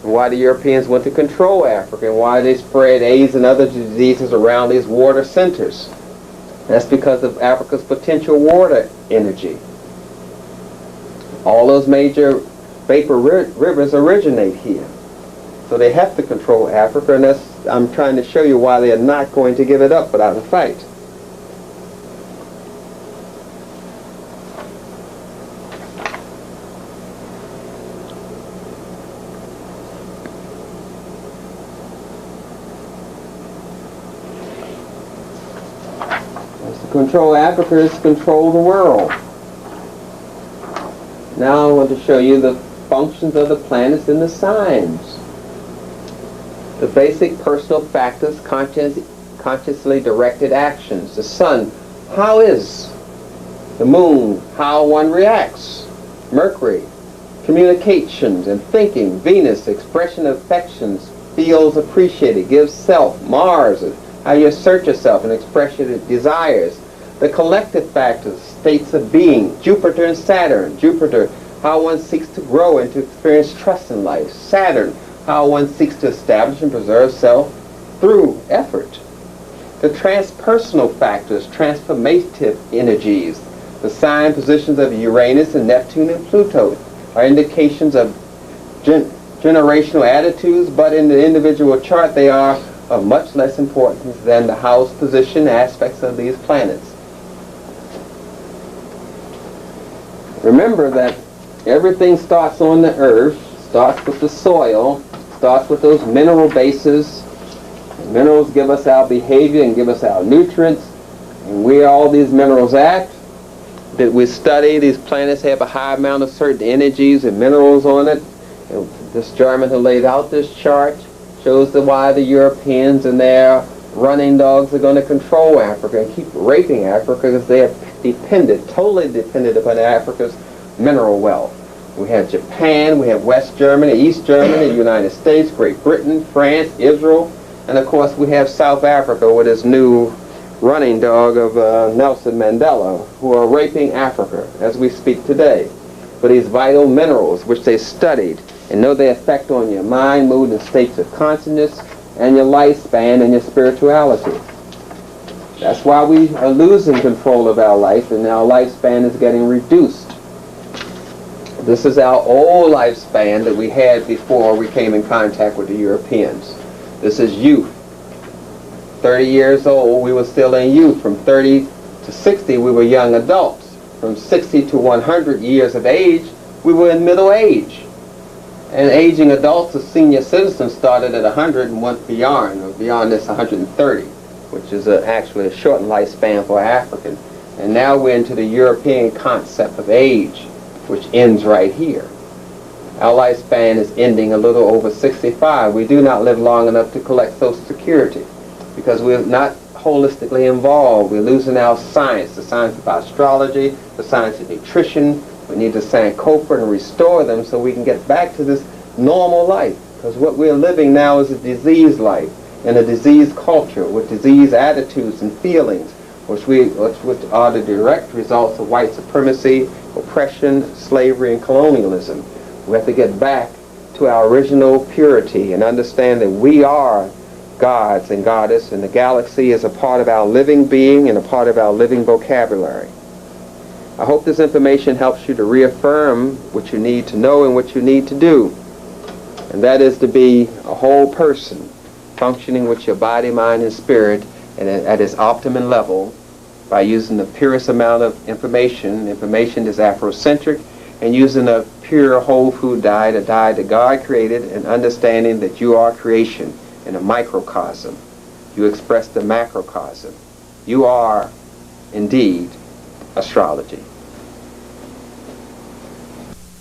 and why the Europeans went to control Africa, and why they spread AIDS and other diseases around these water centers. That's because of Africa's potential water energy. All those major vapor rivers originate here. So they have to control Africa, and I'm trying to show you why they are not going to give it up without a fight. control Africa is to control the world. Now I want to show you the functions of the planets and the signs. The basic personal factors, consciously directed actions. The sun, how is? The moon, how one reacts. Mercury, communications and thinking. Venus, expression of affections, feels appreciated, gives self. Mars, how you assert yourself and express your desires. The collective factors, states of being. Jupiter and Saturn. Jupiter, how one seeks to grow and to experience trust in life. Saturn, how one seeks to establish and preserve self through effort. The transpersonal factors, transformative energies. The sign positions of Uranus and Neptune and Pluto are indications of generational attitudes, but in the individual chart they are of much less importance than the house position aspects of these planets. Remember that everything starts on the earth, starts with the soil, starts with those mineral bases. The minerals give us our behavior and give us our nutrients. And where all these minerals act, that we study, these planets have a high amount of certain energies and minerals on it. And this German who laid out this chart shows why the Europeans and their running dogs are going to control Africa and keep raping Africa because they are totally dependent upon Africa's mineral wealth. We have Japan, we have West Germany, East Germany, the United States, Great Britain, France, Israel, and of course we have South Africa with its new running dog of Nelson Mandela, who are raping Africa as we speak today for these vital minerals which they studied and know their effect on your mind, mood, and states of consciousness, and your lifespan and your spirituality. That's why we are losing control of our life and our lifespan is getting reduced. This is our old lifespan that we had before we came in contact with the Europeans. This is youth. 30 years old, we were still in youth. From 30 to 60, we were young adults. From 60 to 100 years of age, we were in middle age. And aging adults, the senior citizens, started at 100 and went beyond this 130, which is actually a shortened lifespan for African. And now we're into the European concept of age, which ends right here. Our lifespan is ending a little over 65. We do not live long enough to collect Social Security because we're not holistically involved. We're losing our science, the science of astrology, the science of nutrition. We need to sankofa and restore them so we can get back to this normal life. Because what we're living now is a diseased life and a diseased culture with diseased attitudes and feelings, which are the direct results of white supremacy, oppression, slavery, and colonialism. We have to get back to our original purity and understand that we are gods and goddess, and the galaxy is a part of our living being and a part of our living vocabulary. I hope this information helps you to reaffirm what you need to know and what you need to do. And that is to be a whole person, functioning with your body, mind, and spirit and at its optimum level by using the purest amount of information. Information is Afrocentric, and using a pure whole food diet, a diet that God created, and understanding that you are creation in a microcosm. You express the macrocosm. You are indeed astrology.